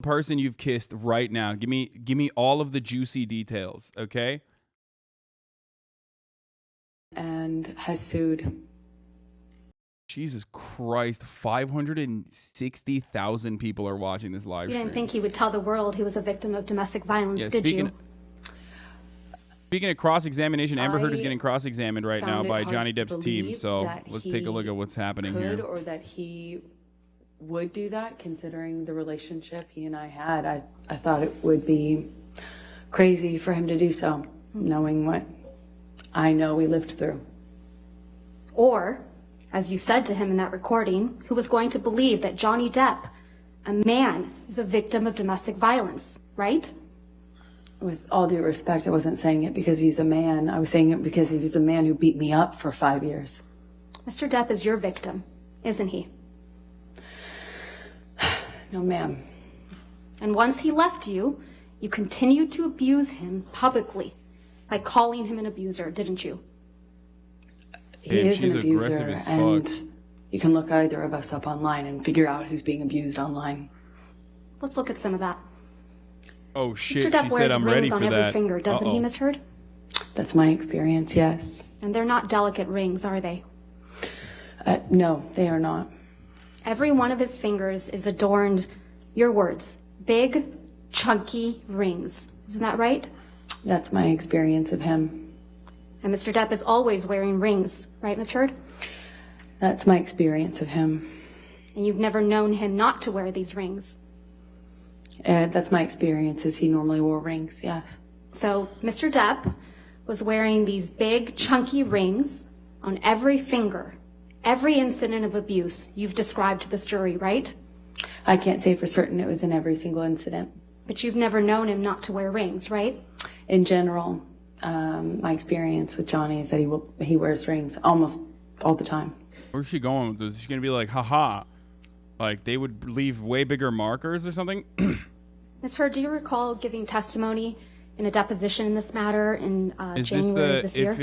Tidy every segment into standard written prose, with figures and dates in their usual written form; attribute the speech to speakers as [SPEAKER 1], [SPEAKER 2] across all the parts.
[SPEAKER 1] person you've kissed right now. Give me all of the juicy details, okay?
[SPEAKER 2] And has sued.
[SPEAKER 1] Jesus Christ, 560,000 people are watching this live stream.
[SPEAKER 3] You didn't think he would tell the world he was a victim of domestic violence, did you?
[SPEAKER 1] Speaking of cross-examination, Amber Heard is getting cross-examined right now by Johnny Depp's team. So let's take a look at what's happening here.
[SPEAKER 2] Or that he would do that, considering the relationship he and I had. I thought it would be crazy for him to do so, knowing what I know we lived through.
[SPEAKER 3] Or, as you said to him in that recording, who was going to believe that Johnny Depp, a man, is a victim of domestic violence, right?
[SPEAKER 2] With all due respect, I wasn't saying it because he's a man. I was saying it because he was a man who beat me up for 5 years.
[SPEAKER 3] Mr. Depp is your victim, isn't he?
[SPEAKER 2] No, ma'am.
[SPEAKER 3] And once he left you, you continued to abuse him publicly by calling him an abuser, didn't you?
[SPEAKER 2] He is an abuser, and you can look either of us up online and figure out who's being abused online.
[SPEAKER 3] Let's look at some of that.
[SPEAKER 1] Oh shit,
[SPEAKER 3] Mr. Depp
[SPEAKER 1] she
[SPEAKER 3] wears
[SPEAKER 1] said I'm ready
[SPEAKER 3] rings
[SPEAKER 1] for
[SPEAKER 3] on
[SPEAKER 1] that.
[SPEAKER 3] every finger, doesn't he, Ms. Heard?
[SPEAKER 2] That's my experience, yes.
[SPEAKER 3] And they're not delicate rings, are they?
[SPEAKER 2] No, they are not.
[SPEAKER 3] Every one of his fingers is adorned, your words, big, chunky rings. Isn't that right?
[SPEAKER 2] That's my experience of him.
[SPEAKER 3] And Mr. Depp is always wearing rings, right, Ms. Heard?
[SPEAKER 2] That's my experience of him.
[SPEAKER 3] And you've never known him not to wear these rings.
[SPEAKER 2] That's my experience, is he normally wore rings, yes.
[SPEAKER 3] So Mr. Depp was wearing these big, chunky rings on every finger, every incident of abuse you've described to this jury, right?
[SPEAKER 2] I can't say for certain it was in every single incident.
[SPEAKER 3] But you've never known him not to wear rings, right?
[SPEAKER 2] In general, my experience with Johnny is that he wears rings almost all the time.
[SPEAKER 1] Where's she going with this? Is she going to be like, haha, like they would leave way bigger markers or something?
[SPEAKER 3] Ms. Heard, do you recall giving testimony in a deposition in this matter in January of this year?
[SPEAKER 1] If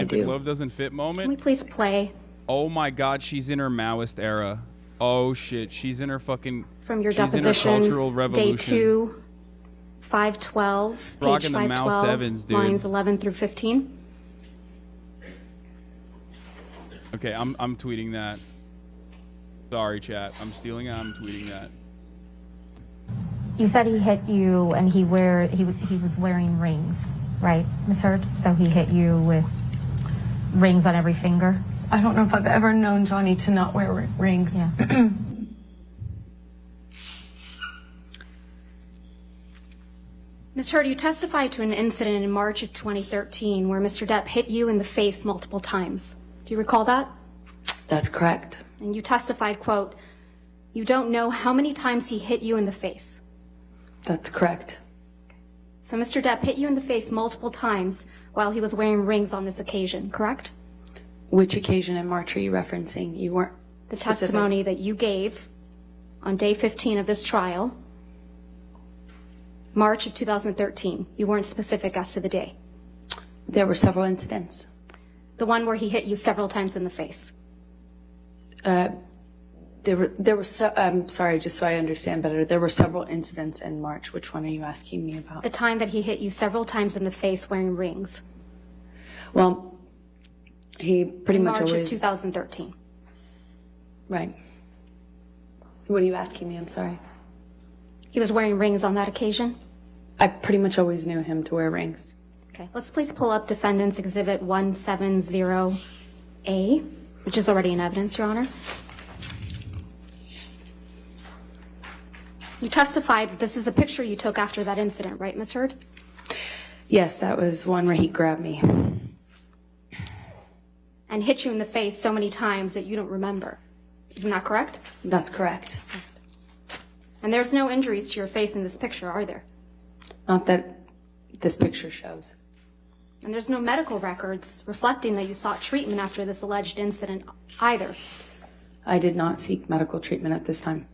[SPEAKER 1] the glove doesn't fit moment?
[SPEAKER 3] Can we please play?
[SPEAKER 1] Oh my God, she's in her Maoist era. Oh shit, she's in her fucking.
[SPEAKER 3] From your
[SPEAKER 1] she's
[SPEAKER 3] deposition,
[SPEAKER 1] in her Cultural Revolution.
[SPEAKER 3] Day 2, 512, page
[SPEAKER 1] Rocking the Mao
[SPEAKER 3] 512,
[SPEAKER 1] 7s, dude.
[SPEAKER 3] lines 11 through 15.
[SPEAKER 1] Okay, I'm tweeting that. Sorry, chat. I'm stealing it. I'm tweeting that.
[SPEAKER 4] You said he hit you and he was wearing rings, right, Ms. Heard? So he hit you with rings on every finger?
[SPEAKER 2] I don't know if I've ever known Johnny to not wear rings.
[SPEAKER 4] Yeah.
[SPEAKER 3] Ms. Heard, you testified to an incident in March of 2013 where Mr. Depp hit you in the face multiple times. Do you recall that?
[SPEAKER 2] That's correct.
[SPEAKER 3] And you testified, quote, you don't know how many times he hit you in the face.
[SPEAKER 2] That's correct.
[SPEAKER 3] So Mr. Depp hit you in the face multiple times while he was wearing rings on this occasion, correct?
[SPEAKER 2] Which occasion in March are you referencing? You weren't
[SPEAKER 3] The
[SPEAKER 2] specific.
[SPEAKER 3] testimony that you gave on day 15 of this trial, March of 2013. You weren't specific as to the day.
[SPEAKER 2] There were several incidents.
[SPEAKER 3] The one where he hit you several times in the face.
[SPEAKER 2] I'm sorry, just so I understand better. There were several incidents in March. Which one are you asking me about?
[SPEAKER 3] The time that he hit you several times in the face wearing rings.
[SPEAKER 2] Well, he pretty
[SPEAKER 3] In
[SPEAKER 2] much
[SPEAKER 3] March
[SPEAKER 2] always.
[SPEAKER 3] of 2013.
[SPEAKER 2] Right. What are you asking me? I'm sorry.
[SPEAKER 3] He was wearing rings on that occasion?
[SPEAKER 2] I pretty much always knew him to wear rings.
[SPEAKER 3] Okay, let's please pull up Defendant's Exhibit 170A, which is already in evidence, Your Honor. You testified that this is a picture you took after that incident, right, Ms. Heard?
[SPEAKER 2] Yes, that was one where he grabbed me.
[SPEAKER 3] And hit you in the face so many times that you don't remember. Isn't that correct?
[SPEAKER 2] That's correct.
[SPEAKER 3] And there's no injuries to your face in this picture, are there?
[SPEAKER 2] Not that this picture shows.
[SPEAKER 3] And there's no medical records reflecting that you sought treatment after this alleged incident either.
[SPEAKER 2] I did not seek medical treatment at this time.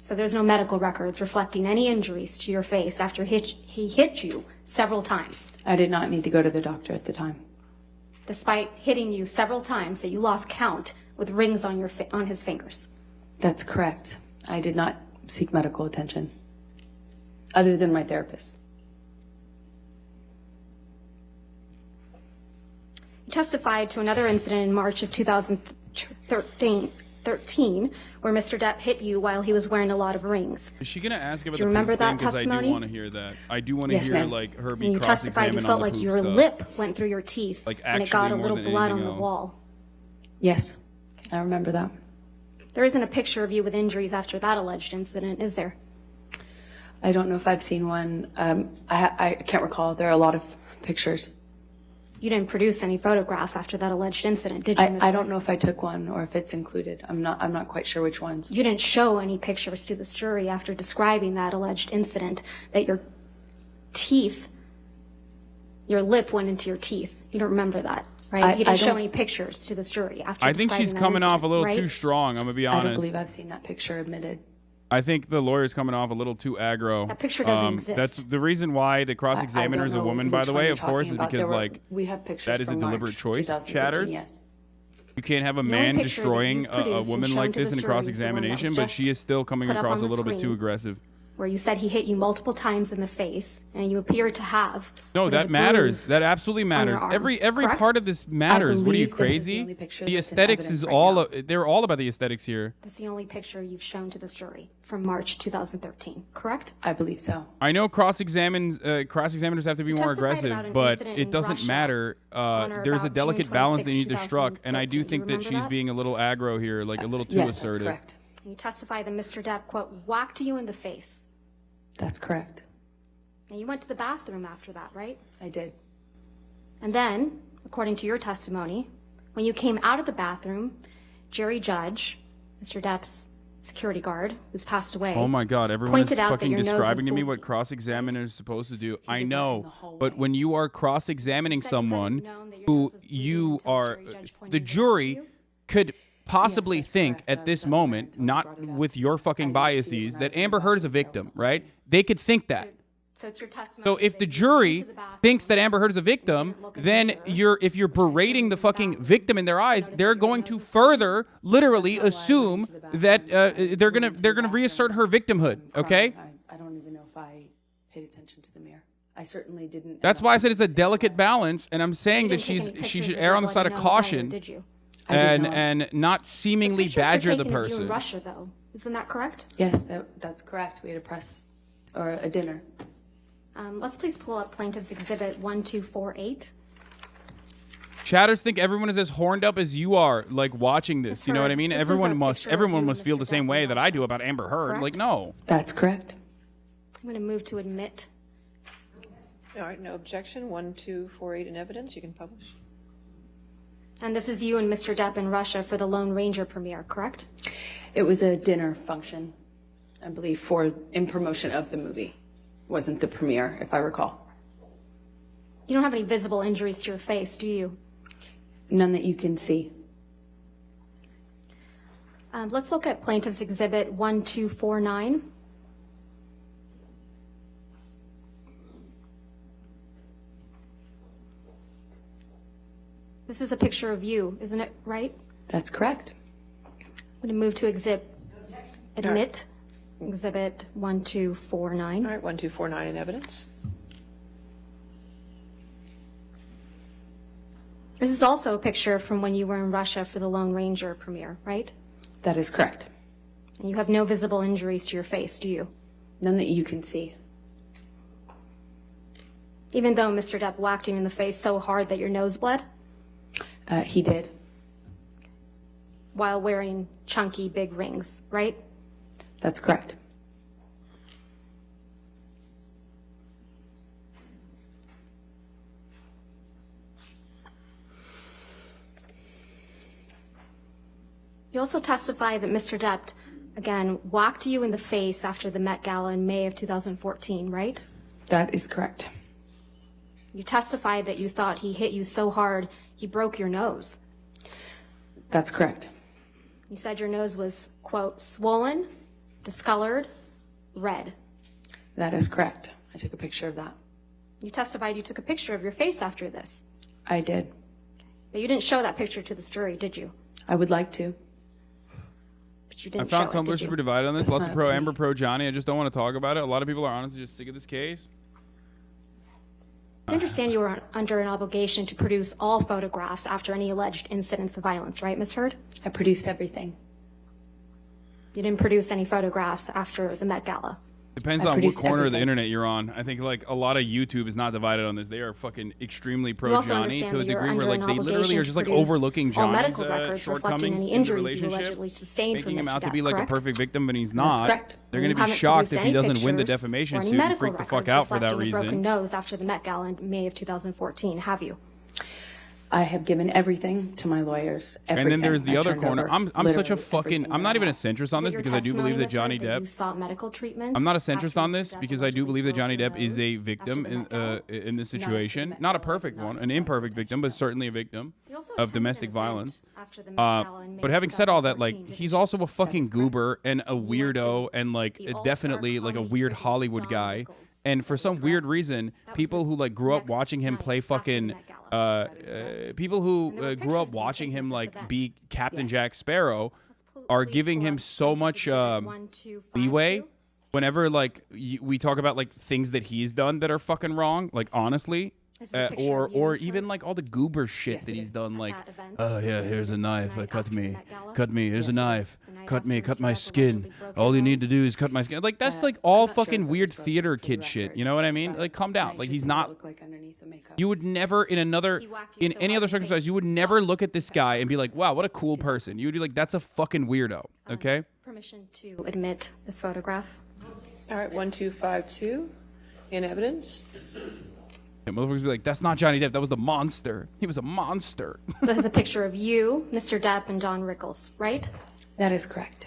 [SPEAKER 3] So there's no medical records reflecting any injuries to your face after he hit you several times.
[SPEAKER 2] I did not need to go to the doctor at the time.
[SPEAKER 3] Despite hitting you several times that you lost count with rings on his fingers.
[SPEAKER 2] That's correct. I did not seek medical attention. other than my therapist.
[SPEAKER 3] You testified to another incident in March of 2013 where Mr. Depp hit you while he was wearing a lot of rings.
[SPEAKER 1] Is she gonna ask about
[SPEAKER 3] Do you remember that
[SPEAKER 1] because I do
[SPEAKER 3] testimony?
[SPEAKER 1] want to hear that. I do want to
[SPEAKER 2] Yes,
[SPEAKER 1] hear
[SPEAKER 2] ma'am.
[SPEAKER 1] like her
[SPEAKER 3] And
[SPEAKER 1] be
[SPEAKER 3] you testified you
[SPEAKER 1] cross-examined on
[SPEAKER 3] felt
[SPEAKER 1] the
[SPEAKER 3] like
[SPEAKER 1] poop
[SPEAKER 3] your
[SPEAKER 1] stuff.
[SPEAKER 3] lip went through your teeth
[SPEAKER 1] Like,
[SPEAKER 3] and it got
[SPEAKER 1] actually
[SPEAKER 3] a little
[SPEAKER 1] more than
[SPEAKER 3] blood on
[SPEAKER 1] anything
[SPEAKER 3] the
[SPEAKER 1] else.
[SPEAKER 3] wall.
[SPEAKER 2] Yes, I remember that.
[SPEAKER 3] There isn't a picture of you with injuries after that alleged incident, is there?
[SPEAKER 2] I don't know if I've seen one. I can't recall. There are a lot of pictures.
[SPEAKER 3] You didn't produce any photographs after that alleged incident, did you, Ms.
[SPEAKER 2] I don't know if I took one or if it's included. I'm not quite sure which ones.
[SPEAKER 3] You didn't show any pictures to this jury after describing that alleged incident that your teeth, your lip went into your teeth. You don't remember that, right? You didn't show any pictures to this jury after
[SPEAKER 1] I think she's
[SPEAKER 3] describing that
[SPEAKER 1] coming off a little
[SPEAKER 3] incident,
[SPEAKER 1] too
[SPEAKER 3] right?
[SPEAKER 1] strong. I'm gonna be
[SPEAKER 2] I
[SPEAKER 1] honest.
[SPEAKER 2] don't believe I've seen that picture admitted.
[SPEAKER 1] I think the lawyer's coming off a little too aggro.
[SPEAKER 3] That picture doesn't exist.
[SPEAKER 1] That's the reason why the cross-examiner is a woman, by the way, of course, is because like
[SPEAKER 2] we have pictures
[SPEAKER 1] that is a
[SPEAKER 2] from
[SPEAKER 1] deliberate
[SPEAKER 2] March
[SPEAKER 1] choice.
[SPEAKER 2] 2013,
[SPEAKER 1] Chatters.
[SPEAKER 2] Yes.
[SPEAKER 1] You can't have a
[SPEAKER 3] only
[SPEAKER 1] man
[SPEAKER 3] picture that
[SPEAKER 1] destroying
[SPEAKER 3] you've
[SPEAKER 1] a
[SPEAKER 3] produced and
[SPEAKER 1] woman
[SPEAKER 3] shown
[SPEAKER 1] like
[SPEAKER 3] to
[SPEAKER 1] this
[SPEAKER 3] the
[SPEAKER 1] in a
[SPEAKER 3] jury is the one that was
[SPEAKER 1] cross-examination, but
[SPEAKER 3] just
[SPEAKER 1] she is still coming
[SPEAKER 3] put up
[SPEAKER 1] across
[SPEAKER 3] on
[SPEAKER 1] a
[SPEAKER 3] the
[SPEAKER 1] little bit too
[SPEAKER 3] screen.
[SPEAKER 1] aggressive.
[SPEAKER 3] Where you said he hit you multiple times in the face, and you appear to have.
[SPEAKER 1] No,
[SPEAKER 3] what is
[SPEAKER 1] that
[SPEAKER 3] a
[SPEAKER 1] matters.
[SPEAKER 3] bruise
[SPEAKER 1] That absolutely matters.
[SPEAKER 3] arm,
[SPEAKER 1] Every
[SPEAKER 3] correct?
[SPEAKER 1] part of this matters. What are you,
[SPEAKER 2] believe this is the
[SPEAKER 1] crazy?
[SPEAKER 2] only picture
[SPEAKER 1] The
[SPEAKER 2] that's in
[SPEAKER 1] aesthetics
[SPEAKER 2] evidence
[SPEAKER 1] is
[SPEAKER 2] right
[SPEAKER 1] all
[SPEAKER 2] now.
[SPEAKER 1] they're all about the aesthetics here.
[SPEAKER 3] That's the only picture you've shown to this jury from March 2013, correct?
[SPEAKER 2] I believe so.
[SPEAKER 1] I know cross-examiners have to be more
[SPEAKER 3] testified
[SPEAKER 1] aggressive,
[SPEAKER 3] about an
[SPEAKER 1] but
[SPEAKER 3] incident
[SPEAKER 1] it
[SPEAKER 3] in
[SPEAKER 1] doesn't
[SPEAKER 3] Russia
[SPEAKER 1] matter.
[SPEAKER 3] on or
[SPEAKER 1] There's a
[SPEAKER 3] about
[SPEAKER 1] delicate
[SPEAKER 3] June
[SPEAKER 1] balance they
[SPEAKER 3] 26,
[SPEAKER 1] need to struck, and I do
[SPEAKER 3] 2013.
[SPEAKER 1] think
[SPEAKER 3] Do you
[SPEAKER 1] that she's
[SPEAKER 3] remember that?
[SPEAKER 1] being a little aggro here, like a little too
[SPEAKER 2] Yes,
[SPEAKER 1] assertive.
[SPEAKER 2] that's correct.
[SPEAKER 3] You testify that Mr. Depp, quote, whacked you in the face.
[SPEAKER 2] That's correct.
[SPEAKER 3] And you went to the bathroom after that, right?
[SPEAKER 2] I did.
[SPEAKER 3] And then, according to your testimony, when you came out of the bathroom, Jerry Judge, Mr. Depp's security guard, who's passed away.
[SPEAKER 1] Oh my God! Everyone is
[SPEAKER 3] pointed out that
[SPEAKER 1] fucking
[SPEAKER 3] your nose
[SPEAKER 1] describing
[SPEAKER 3] was
[SPEAKER 1] to me
[SPEAKER 3] bleeding.
[SPEAKER 1] what cross-examiner is supposed to do. I
[SPEAKER 2] did that in
[SPEAKER 1] know,
[SPEAKER 2] the hallway.
[SPEAKER 1] but when you are cross-examining
[SPEAKER 3] You said you hadn't
[SPEAKER 1] someone
[SPEAKER 3] known that your
[SPEAKER 1] who
[SPEAKER 3] nose was bleeding
[SPEAKER 1] you
[SPEAKER 3] until
[SPEAKER 1] are,
[SPEAKER 3] Jerry Judge pointed
[SPEAKER 1] the
[SPEAKER 3] it out to
[SPEAKER 1] jury
[SPEAKER 3] you?
[SPEAKER 1] could possibly
[SPEAKER 2] Yes, that's
[SPEAKER 1] think
[SPEAKER 2] correct.
[SPEAKER 1] at this
[SPEAKER 2] That's
[SPEAKER 1] moment,
[SPEAKER 2] correct. I
[SPEAKER 1] not
[SPEAKER 2] brought it up.
[SPEAKER 1] with your fucking
[SPEAKER 2] I didn't see it
[SPEAKER 1] biases,
[SPEAKER 2] when I
[SPEAKER 1] that
[SPEAKER 2] was in the
[SPEAKER 1] Amber Heard is a
[SPEAKER 2] bathroom. That
[SPEAKER 1] victim,
[SPEAKER 2] was
[SPEAKER 1] right? They could think that.
[SPEAKER 3] So it's your testimony.
[SPEAKER 1] So if
[SPEAKER 3] that
[SPEAKER 1] the
[SPEAKER 3] you went
[SPEAKER 1] jury
[SPEAKER 3] to the bathroom
[SPEAKER 1] thinks that Amber Heard is a victim,
[SPEAKER 3] didn't look in the
[SPEAKER 1] then
[SPEAKER 3] mirror,
[SPEAKER 1] if you're berating the fucking
[SPEAKER 3] bathroom,
[SPEAKER 1] victim in their eyes,
[SPEAKER 3] noticed
[SPEAKER 1] they're
[SPEAKER 3] that your
[SPEAKER 1] going
[SPEAKER 3] nose
[SPEAKER 1] to
[SPEAKER 3] was
[SPEAKER 1] further, literally
[SPEAKER 2] That's not why I went
[SPEAKER 1] assume
[SPEAKER 2] to the bathroom.
[SPEAKER 1] that
[SPEAKER 2] I
[SPEAKER 1] they're
[SPEAKER 2] went
[SPEAKER 1] gonna
[SPEAKER 2] to the
[SPEAKER 1] they're gonna reassert her victimhood.
[SPEAKER 2] I'm
[SPEAKER 1] Okay.
[SPEAKER 2] crying. I don't even know if I paid attention to the mirror. I certainly didn't.
[SPEAKER 1] That's why I said it's a delicate balance, and I'm saying
[SPEAKER 3] You
[SPEAKER 1] that
[SPEAKER 3] didn't take any
[SPEAKER 1] she
[SPEAKER 3] pictures
[SPEAKER 1] should
[SPEAKER 3] of
[SPEAKER 1] err
[SPEAKER 3] your
[SPEAKER 1] on the side of
[SPEAKER 3] bloody nose either,
[SPEAKER 1] caution
[SPEAKER 3] did you?
[SPEAKER 2] I did
[SPEAKER 1] and
[SPEAKER 2] not.
[SPEAKER 1] and not seemingly
[SPEAKER 3] Pictures were
[SPEAKER 1] badger the
[SPEAKER 3] taken of you
[SPEAKER 1] person.
[SPEAKER 3] in Russia, though. Isn't that correct?
[SPEAKER 2] Yes, that's correct. We had a press or a dinner.
[SPEAKER 3] Let's please pull up Plaintiff's Exhibit 1248.
[SPEAKER 1] Chatters think everyone is as horned up as you are, like watching this.
[SPEAKER 3] That's
[SPEAKER 1] You know what I
[SPEAKER 3] right.
[SPEAKER 1] mean?
[SPEAKER 3] This is a
[SPEAKER 1] Everyone
[SPEAKER 3] picture of
[SPEAKER 1] everyone
[SPEAKER 3] you
[SPEAKER 1] must
[SPEAKER 3] and
[SPEAKER 1] feel
[SPEAKER 3] Mr.
[SPEAKER 1] the same
[SPEAKER 3] Depp
[SPEAKER 1] way
[SPEAKER 3] in
[SPEAKER 1] that I
[SPEAKER 3] Russia.
[SPEAKER 1] do about Amber Heard.
[SPEAKER 3] Correct?
[SPEAKER 1] Like, no.
[SPEAKER 2] That's correct.
[SPEAKER 3] I'm going to move to admit.
[SPEAKER 5] All right, no objection. 1248 in evidence. You can publish.
[SPEAKER 3] And this is you and Mr. Depp in Russia for the Lone Ranger premiere, correct?
[SPEAKER 2] It was a dinner function, I believe, in promotion of the movie. Wasn't the premiere, if I recall.
[SPEAKER 3] You don't have any visible injuries to your face, do you?
[SPEAKER 2] None that you can see.
[SPEAKER 3] Let's look at Plaintiff's Exhibit 1249. This is a picture of you, isn't it right?
[SPEAKER 2] That's correct.
[SPEAKER 3] I'm going to move to admit Exhibit 1249.
[SPEAKER 5] All right, 1249 in evidence.
[SPEAKER 3] This is also a picture from when you were in Russia for the Lone Ranger premiere, right?
[SPEAKER 2] That is correct.
[SPEAKER 3] And you have no visible injuries to your face, do you?
[SPEAKER 2] None that you can see.
[SPEAKER 3] Even though Mr. Depp whacked you in the face so hard that your nose bled
[SPEAKER 2] He did.
[SPEAKER 3] while wearing chunky big rings, right?
[SPEAKER 2] That's correct.
[SPEAKER 3] You also testify that Mr. Depp, again, whacked you in the face after the Met Gala in May of 2014, right?
[SPEAKER 2] That is correct.
[SPEAKER 3] You testified that you thought he hit you so hard he broke your nose.
[SPEAKER 2] That's correct.
[SPEAKER 3] You said your nose was, quote, swollen, discolored, red.
[SPEAKER 2] That is correct. I took a picture of that.
[SPEAKER 3] You testified you took a picture of your face after this.
[SPEAKER 2] I did.
[SPEAKER 3] But you didn't show that picture to this jury, did you?
[SPEAKER 2] I would like to.
[SPEAKER 3] But you didn't
[SPEAKER 1] I found
[SPEAKER 3] show it,
[SPEAKER 1] Tumblr
[SPEAKER 3] did
[SPEAKER 1] super
[SPEAKER 3] you?
[SPEAKER 1] divided on this.
[SPEAKER 2] That's
[SPEAKER 1] Lots of
[SPEAKER 2] not
[SPEAKER 1] pro
[SPEAKER 2] up to
[SPEAKER 1] Amber,
[SPEAKER 2] me.
[SPEAKER 1] pro Johnny. I just don't want to talk about it. A lot of people are honestly just sick of this case.
[SPEAKER 3] I understand you were under an obligation to produce all photographs after any alleged incidents of violence, right, Ms. Heard?
[SPEAKER 2] I produced everything.
[SPEAKER 3] You didn't produce any photographs after the Met Gala.
[SPEAKER 1] Depends
[SPEAKER 2] I
[SPEAKER 1] on what
[SPEAKER 2] produced
[SPEAKER 1] corner of the
[SPEAKER 2] everything.
[SPEAKER 1] internet you're on. I think like a lot of YouTube is not divided on this. They are fucking extremely pro
[SPEAKER 3] You also
[SPEAKER 1] Johnny
[SPEAKER 3] understand
[SPEAKER 1] to a
[SPEAKER 3] that you're
[SPEAKER 1] degree where
[SPEAKER 3] under
[SPEAKER 1] like
[SPEAKER 3] an
[SPEAKER 1] they literally
[SPEAKER 3] obligation
[SPEAKER 1] are
[SPEAKER 3] to
[SPEAKER 1] just like
[SPEAKER 3] produce
[SPEAKER 1] overlooking
[SPEAKER 3] all
[SPEAKER 1] Johnny's
[SPEAKER 3] medical records reflecting
[SPEAKER 1] shortcomings
[SPEAKER 3] any
[SPEAKER 1] in the
[SPEAKER 3] injuries you
[SPEAKER 1] relationship,
[SPEAKER 3] allegedly sustained
[SPEAKER 1] making
[SPEAKER 3] from
[SPEAKER 1] him
[SPEAKER 3] Mr.
[SPEAKER 1] out to
[SPEAKER 3] Depp,
[SPEAKER 1] be like a
[SPEAKER 3] correct?
[SPEAKER 1] perfect victim, but he's not.
[SPEAKER 2] correct.
[SPEAKER 1] They're
[SPEAKER 3] You
[SPEAKER 1] going to be
[SPEAKER 3] haven't
[SPEAKER 1] shocked
[SPEAKER 3] produced
[SPEAKER 1] if he
[SPEAKER 3] any
[SPEAKER 1] doesn't win the
[SPEAKER 3] pictures
[SPEAKER 1] defamation
[SPEAKER 3] or any
[SPEAKER 1] suit and
[SPEAKER 3] medical
[SPEAKER 1] freak the fuck
[SPEAKER 3] records
[SPEAKER 1] out for that
[SPEAKER 3] reflecting a broken
[SPEAKER 1] reason.
[SPEAKER 3] nose after the Met Gala in May of 2014, have you?
[SPEAKER 2] I have given everything to my lawyers.
[SPEAKER 1] And then there's the
[SPEAKER 2] I
[SPEAKER 1] other
[SPEAKER 2] turned
[SPEAKER 1] corner.
[SPEAKER 2] over
[SPEAKER 1] I'm such a
[SPEAKER 2] literally
[SPEAKER 1] fucking.
[SPEAKER 2] everything
[SPEAKER 1] I'm
[SPEAKER 2] that
[SPEAKER 1] not
[SPEAKER 2] I
[SPEAKER 1] even a
[SPEAKER 2] have.
[SPEAKER 1] centrist on
[SPEAKER 3] Is
[SPEAKER 1] this
[SPEAKER 3] it your
[SPEAKER 1] because I do
[SPEAKER 3] testimony,
[SPEAKER 1] believe that
[SPEAKER 3] Ms. Heard,
[SPEAKER 1] Johnny
[SPEAKER 3] you
[SPEAKER 1] Depp.
[SPEAKER 3] sought medical treatment
[SPEAKER 1] I'm not a
[SPEAKER 3] after
[SPEAKER 1] centrist
[SPEAKER 3] Mr.
[SPEAKER 1] on this
[SPEAKER 3] Depp
[SPEAKER 1] because I do
[SPEAKER 3] allegedly
[SPEAKER 1] believe that
[SPEAKER 3] broke
[SPEAKER 1] Johnny
[SPEAKER 3] your
[SPEAKER 1] Depp is a
[SPEAKER 3] nose
[SPEAKER 1] victim
[SPEAKER 3] after the Met Gala?
[SPEAKER 1] in this
[SPEAKER 2] Met
[SPEAKER 1] situation.
[SPEAKER 2] Gala
[SPEAKER 1] Not a
[SPEAKER 2] did
[SPEAKER 1] perfect
[SPEAKER 2] not
[SPEAKER 1] one, an
[SPEAKER 2] support
[SPEAKER 1] imperfect
[SPEAKER 2] attention
[SPEAKER 1] victim, but certainly a victim
[SPEAKER 3] You also
[SPEAKER 1] of
[SPEAKER 3] attended
[SPEAKER 1] domestic
[SPEAKER 3] an event
[SPEAKER 1] violence.
[SPEAKER 3] after the Met Gala in May
[SPEAKER 1] But
[SPEAKER 3] of
[SPEAKER 1] having said all that, like
[SPEAKER 3] 2014,
[SPEAKER 1] he's
[SPEAKER 3] didn't
[SPEAKER 1] also
[SPEAKER 3] you?
[SPEAKER 1] a fucking
[SPEAKER 3] That is correct.
[SPEAKER 1] goober and a
[SPEAKER 3] You went
[SPEAKER 1] weirdo
[SPEAKER 3] to
[SPEAKER 1] and like
[SPEAKER 3] the All-Star
[SPEAKER 1] definitely like a
[SPEAKER 3] Comedy
[SPEAKER 1] weird
[SPEAKER 3] tribute
[SPEAKER 1] Hollywood
[SPEAKER 3] Don
[SPEAKER 1] guy.
[SPEAKER 3] Rickles.
[SPEAKER 1] And for
[SPEAKER 3] That is
[SPEAKER 1] some weird
[SPEAKER 3] correct.
[SPEAKER 1] reason,
[SPEAKER 3] That was
[SPEAKER 1] people
[SPEAKER 3] the
[SPEAKER 1] who like grew up
[SPEAKER 3] next
[SPEAKER 1] watching him
[SPEAKER 3] night
[SPEAKER 1] play
[SPEAKER 3] after the
[SPEAKER 1] fucking
[SPEAKER 3] Met Gala. That is correct.
[SPEAKER 1] people who
[SPEAKER 3] And there were
[SPEAKER 1] grew up
[SPEAKER 3] pictures being
[SPEAKER 1] watching
[SPEAKER 3] taken
[SPEAKER 1] him
[SPEAKER 3] at this
[SPEAKER 1] like
[SPEAKER 3] event.
[SPEAKER 1] be Captain
[SPEAKER 2] Yes.
[SPEAKER 1] Jack Sparrow are
[SPEAKER 3] Please
[SPEAKER 1] giving
[SPEAKER 3] pull
[SPEAKER 1] him
[SPEAKER 3] up
[SPEAKER 1] so
[SPEAKER 3] Plaintiff's
[SPEAKER 1] much
[SPEAKER 3] Exhibit 1252.
[SPEAKER 1] leeway whenever like we talk about like things that he's done that are fucking wrong, like honestly.
[SPEAKER 3] This is a picture
[SPEAKER 1] Or
[SPEAKER 3] of you, Ms.
[SPEAKER 1] even
[SPEAKER 3] Heard,
[SPEAKER 1] like all the goober shit
[SPEAKER 2] Yes,
[SPEAKER 1] that
[SPEAKER 2] it
[SPEAKER 1] he's
[SPEAKER 2] is.
[SPEAKER 1] done,
[SPEAKER 3] at
[SPEAKER 1] like
[SPEAKER 3] that event.
[SPEAKER 1] oh yeah,
[SPEAKER 3] This
[SPEAKER 1] here's a
[SPEAKER 3] is the
[SPEAKER 1] knife,
[SPEAKER 3] night
[SPEAKER 1] cut
[SPEAKER 3] after the
[SPEAKER 1] me,
[SPEAKER 3] Met Gala.
[SPEAKER 1] cut me, here's
[SPEAKER 2] Yes,
[SPEAKER 1] a
[SPEAKER 2] it
[SPEAKER 1] knife,
[SPEAKER 3] is. The night
[SPEAKER 1] cut me,
[SPEAKER 3] after
[SPEAKER 1] cut
[SPEAKER 3] Mr.
[SPEAKER 1] my
[SPEAKER 3] Depp
[SPEAKER 1] skin.
[SPEAKER 3] allegedly broke
[SPEAKER 1] All
[SPEAKER 3] your
[SPEAKER 1] you need to
[SPEAKER 3] nose.
[SPEAKER 1] do is cut my skin. Like that's like
[SPEAKER 2] I'm
[SPEAKER 1] all
[SPEAKER 2] not sure
[SPEAKER 1] fucking
[SPEAKER 2] if it
[SPEAKER 1] weird
[SPEAKER 2] was broken
[SPEAKER 1] theater
[SPEAKER 2] for the
[SPEAKER 1] kid shit.
[SPEAKER 2] record,
[SPEAKER 1] You know what I mean?
[SPEAKER 2] but
[SPEAKER 1] Like calm
[SPEAKER 2] I
[SPEAKER 1] down. Like
[SPEAKER 2] should
[SPEAKER 1] he's
[SPEAKER 2] see what it
[SPEAKER 1] not.
[SPEAKER 2] looked like underneath the makeup.
[SPEAKER 1] You would never in another
[SPEAKER 3] He whacked you
[SPEAKER 1] in
[SPEAKER 3] so
[SPEAKER 1] any
[SPEAKER 3] hard
[SPEAKER 1] other
[SPEAKER 3] in the face
[SPEAKER 1] circumstance you would
[SPEAKER 3] you
[SPEAKER 1] never
[SPEAKER 3] thought
[SPEAKER 1] look at this guy and be like, wow, what a cool person. You would be like, that's a fucking weirdo. Okay.
[SPEAKER 3] Permission to admit this photograph.
[SPEAKER 5] All right, 1252 in evidence.
[SPEAKER 1] And motherfuckers be like, that's not Johnny Depp. That was the monster. He was a monster.
[SPEAKER 3] This is a picture of you, Mr. Depp, and Don Rickles, right?
[SPEAKER 2] That is correct.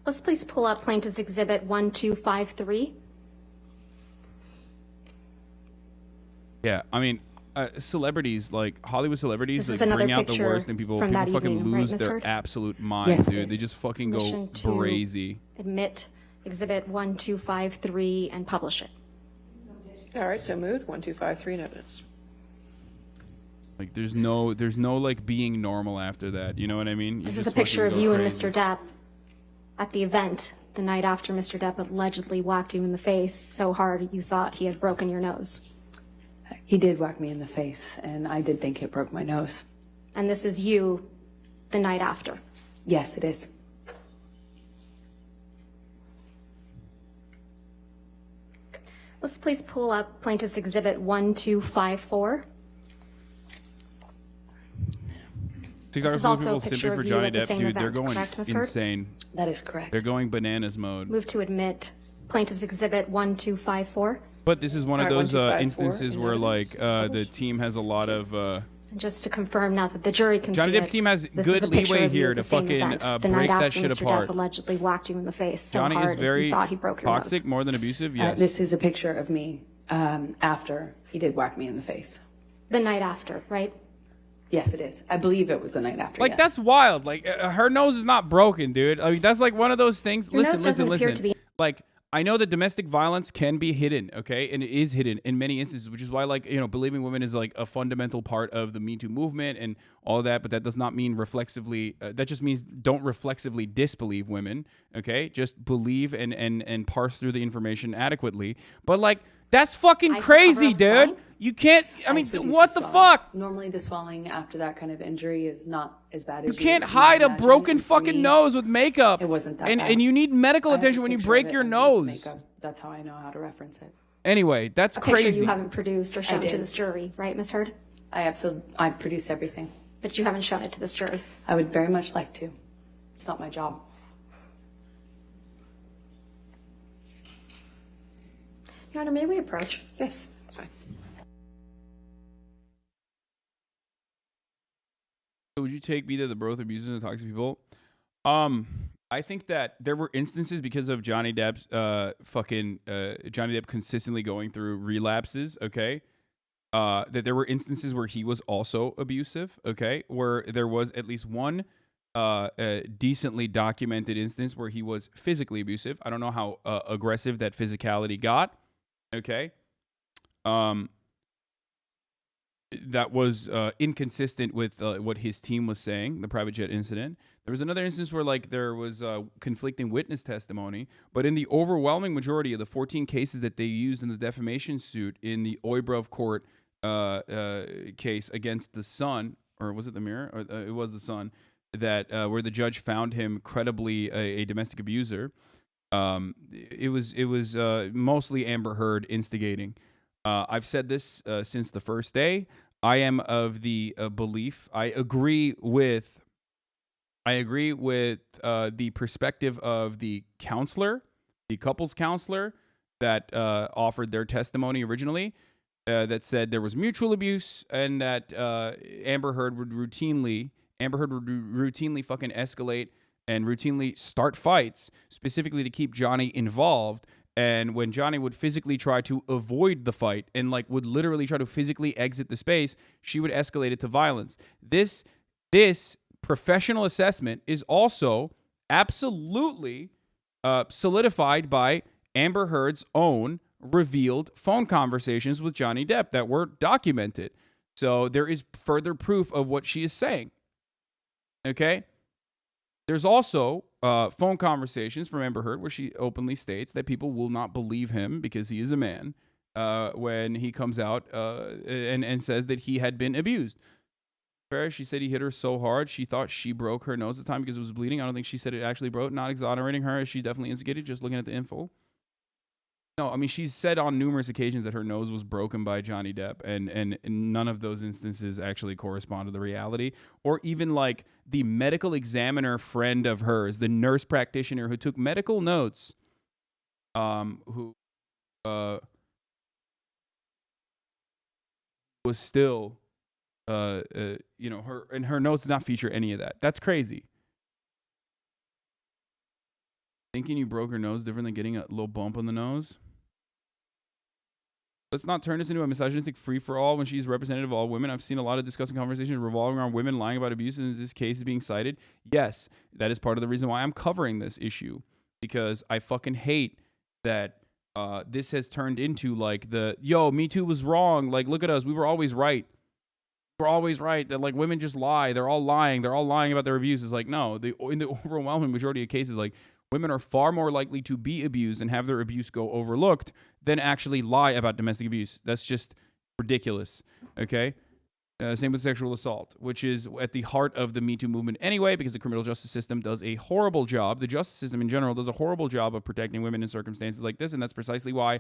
[SPEAKER 3] Let's please pull up Plaintiff's Exhibit 1253.
[SPEAKER 1] Yeah, I mean, celebrities like Hollywood celebrities
[SPEAKER 3] This is
[SPEAKER 1] like bring
[SPEAKER 3] another
[SPEAKER 1] out the
[SPEAKER 3] picture
[SPEAKER 1] worst in people.
[SPEAKER 3] from
[SPEAKER 1] People
[SPEAKER 3] that
[SPEAKER 1] fucking
[SPEAKER 3] evening, right,
[SPEAKER 1] lose
[SPEAKER 3] Ms.
[SPEAKER 1] their
[SPEAKER 3] Heard?
[SPEAKER 1] absolute mind,
[SPEAKER 2] Yes, it
[SPEAKER 1] dude. They
[SPEAKER 2] is.
[SPEAKER 1] just fucking go
[SPEAKER 3] Permission to
[SPEAKER 1] crazy.
[SPEAKER 3] admit Exhibit 1253 and publish it.
[SPEAKER 5] All right, so moved. 1253 in evidence.
[SPEAKER 1] Like there's no like being normal after that. You know what I mean? You
[SPEAKER 3] This is
[SPEAKER 1] just
[SPEAKER 3] a picture of
[SPEAKER 1] fucking
[SPEAKER 3] you
[SPEAKER 1] go
[SPEAKER 3] and
[SPEAKER 1] crazy.
[SPEAKER 3] Mr. Depp at the event the night after Mr. Depp allegedly whacked you in the face so hard you thought he had broken your nose.
[SPEAKER 2] He did whack me in the face, and I did think it broke my nose.
[SPEAKER 3] And this is you the night after.
[SPEAKER 2] Yes, it is.
[SPEAKER 3] Let's please pull up Plaintiff's Exhibit 1254.
[SPEAKER 1] TikTokers
[SPEAKER 3] This is
[SPEAKER 1] for
[SPEAKER 3] also a
[SPEAKER 1] people
[SPEAKER 3] picture
[SPEAKER 1] simply
[SPEAKER 3] of
[SPEAKER 1] for
[SPEAKER 3] you
[SPEAKER 1] Johnny
[SPEAKER 3] at the
[SPEAKER 1] Depp,
[SPEAKER 3] same
[SPEAKER 1] dude. They're
[SPEAKER 3] event,
[SPEAKER 1] going
[SPEAKER 3] correct, Ms. Heard?
[SPEAKER 1] insane.
[SPEAKER 2] That is correct.
[SPEAKER 1] They're going bananas mode.
[SPEAKER 3] Move to admit Plaintiff's Exhibit 1254.
[SPEAKER 1] But this is one of
[SPEAKER 5] All right,
[SPEAKER 1] those
[SPEAKER 5] 1254
[SPEAKER 1] instances
[SPEAKER 5] in
[SPEAKER 1] where
[SPEAKER 5] evidence.
[SPEAKER 1] like the team has a lot of.
[SPEAKER 3] And just to confirm now that the jury can
[SPEAKER 1] Johnny
[SPEAKER 3] see
[SPEAKER 1] Depp's
[SPEAKER 3] it,
[SPEAKER 1] team has
[SPEAKER 3] this
[SPEAKER 1] good
[SPEAKER 3] is a picture
[SPEAKER 1] leeway
[SPEAKER 3] of you
[SPEAKER 1] here
[SPEAKER 3] at
[SPEAKER 1] to
[SPEAKER 3] the same
[SPEAKER 1] fucking,
[SPEAKER 3] event, the
[SPEAKER 1] break
[SPEAKER 3] night
[SPEAKER 1] that
[SPEAKER 3] after
[SPEAKER 1] shit
[SPEAKER 3] Mr.
[SPEAKER 1] apart.
[SPEAKER 3] Depp allegedly whacked you in the face so
[SPEAKER 1] Johnny
[SPEAKER 3] hard
[SPEAKER 1] is very
[SPEAKER 3] you thought he broke your
[SPEAKER 1] toxic,
[SPEAKER 3] nose.
[SPEAKER 1] more than abusive. Yes.
[SPEAKER 2] This is a picture of me after he did whack me in the face.
[SPEAKER 3] The night after, right?
[SPEAKER 2] Yes, it is. I believe it was the night after.
[SPEAKER 1] Like
[SPEAKER 2] yes.
[SPEAKER 1] that's wild. Like her nose is not broken, dude. I mean that's like one of those things.
[SPEAKER 3] Your
[SPEAKER 1] listen,
[SPEAKER 3] nose doesn't
[SPEAKER 1] listen,
[SPEAKER 3] appear
[SPEAKER 1] listen.
[SPEAKER 3] to be-
[SPEAKER 1] Like I know that domestic violence can be hidden, okay, and it is hidden in many instances, which is why like believing women is like a fundamental part of the Me Too movement and all that. But that does not mean reflexively. That just means don't reflexively disbelieve women, okay? Just believe and parse through the information adequately. But like that's fucking
[SPEAKER 3] Ice to
[SPEAKER 1] crazy,
[SPEAKER 3] cover up
[SPEAKER 1] dude.
[SPEAKER 3] swelling?
[SPEAKER 1] You can't. I mean,
[SPEAKER 2] Ice reduces
[SPEAKER 1] what the
[SPEAKER 2] swelling.
[SPEAKER 1] fuck?
[SPEAKER 2] Normally, the swelling after that kind of injury is not as bad as
[SPEAKER 1] You can't hide
[SPEAKER 2] might
[SPEAKER 1] a
[SPEAKER 2] imagine,
[SPEAKER 1] broken
[SPEAKER 2] and for
[SPEAKER 1] fucking
[SPEAKER 2] me,
[SPEAKER 1] nose with makeup.
[SPEAKER 2] It wasn't that
[SPEAKER 1] and
[SPEAKER 2] bad.
[SPEAKER 1] and you need medical
[SPEAKER 2] I have a
[SPEAKER 1] attention when you
[SPEAKER 2] picture
[SPEAKER 1] break
[SPEAKER 2] of it
[SPEAKER 1] your
[SPEAKER 2] underneath
[SPEAKER 1] nose.
[SPEAKER 2] makeup. That's how I know how to reference it.
[SPEAKER 1] Anyway, that's
[SPEAKER 3] A picture
[SPEAKER 1] crazy.
[SPEAKER 3] you haven't produced or shown to
[SPEAKER 2] did.
[SPEAKER 3] this jury, right, Ms. Heard?
[SPEAKER 2] I produced everything.
[SPEAKER 3] But you haven't shown it to this jury.
[SPEAKER 2] I would very much like to. It's not my job.
[SPEAKER 3] Your Honor, may we approach?
[SPEAKER 5] Yes, that's fine.
[SPEAKER 1] Would you take me to the both abusers and toxic people? I think that there were instances because of Johnny Depp's Johnny Depp consistently going through relapses, okay? That there were instances where he was also abusive, okay? Where there was at least one decently documented instance where he was physically abusive. I don't know how aggressive that physicality got, okay? that was inconsistent with what his team was saying, the private jet incident. There was another instance where like there was conflicting witness testimony, but in the overwhelming majority of the 14 cases that they used in the defamation suit in the Oibrov court case against the Sun, or was it the Mirror? Or, it was the Sun, that where the judge found him credibly a domestic abuser. It was mostly Amber Heard instigating. I've said this since the first day. I am of the belief. I agree with the perspective of the counselor, the couples counselor that offered their testimony originally, that said there was mutual abuse and that Amber Heard would routinely fucking escalate and routinely start fights specifically to keep Johnny involved. And when Johnny would physically try to avoid the fight and like would literally try to physically exit the space, she would escalate it to violence. This professional assessment is also absolutely solidified by Amber Heard's own revealed phone conversations with Johnny Depp that were documented. So there is further proof of what she is saying. Okay? There's also phone conversations from Amber Heard where she openly states that people will not believe him because he is a man when he comes out and says that he had been abused. She said he hit her so hard she thought she broke her nose at the time because it was bleeding. I don't think she said it actually broke. Not exonerating her, as she definitely instigated, just looking at the info. No, I mean, she's said on numerous occasions that her nose was broken by Johnny Depp, and none of those instances actually correspond to the reality. Or even like the medical examiner friend of hers, the nurse practitioner who took medical notes, who was still, her notes did not feature any of that. That's crazy. Thinking you broke her nose different than getting a little bump on the nose. Let's not turn this into a misogynistic free-for-all when she's representative of all women. I've seen a lot of discussing conversations revolving around women lying about abuse, and this case is being cited. Yes, that is part of the reason why I'm covering this issue, because I fucking hate that this has turned into like Me Too was wrong. Like, look at us. We were always right. We're always right that like women just lie. They're all lying. They're all lying about their abuse. It's like, no, in the overwhelming majority of cases, like, women are far more likely to be abused and have their abuse go overlooked than actually lie about domestic abuse. That's just ridiculous, okay? Same with sexual assault, which is at the heart of the Me Too movement anyway, because the criminal justice system does a horrible job. The justice system in general does a horrible job of protecting women in circumstances like this, and that's precisely why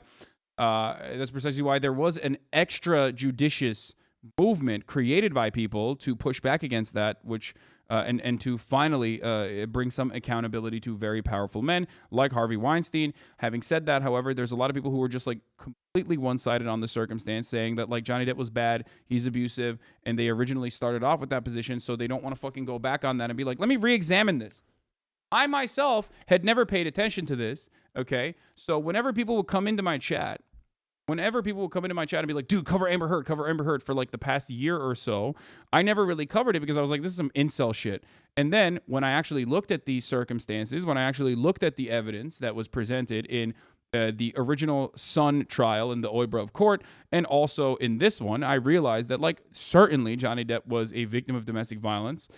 [SPEAKER 1] there was an extrajudicious movement created by people to push back against that, which and to finally bring some accountability to very powerful men like Harvey Weinstein. Having said that, however, there's a lot of people who are just like completely one-sided on the circumstance, saying that like Johnny Depp was bad, he's abusive, and they originally started off with that position, so they don't want to fucking go back on that and be like, let me re-examine this. I myself had never paid attention to this, okay? So whenever people would come into my chat and be like, dude, cover Amber Heard for like the past year or so, I never really covered it because I was like, this is some incel shit. And then when I actually looked at the circumstances, when I actually looked at the evidence that was presented in the original Sun trial in the Oibrov court, and also in this one, I realized that like certainly Johnny Depp was a victim of domestic violence.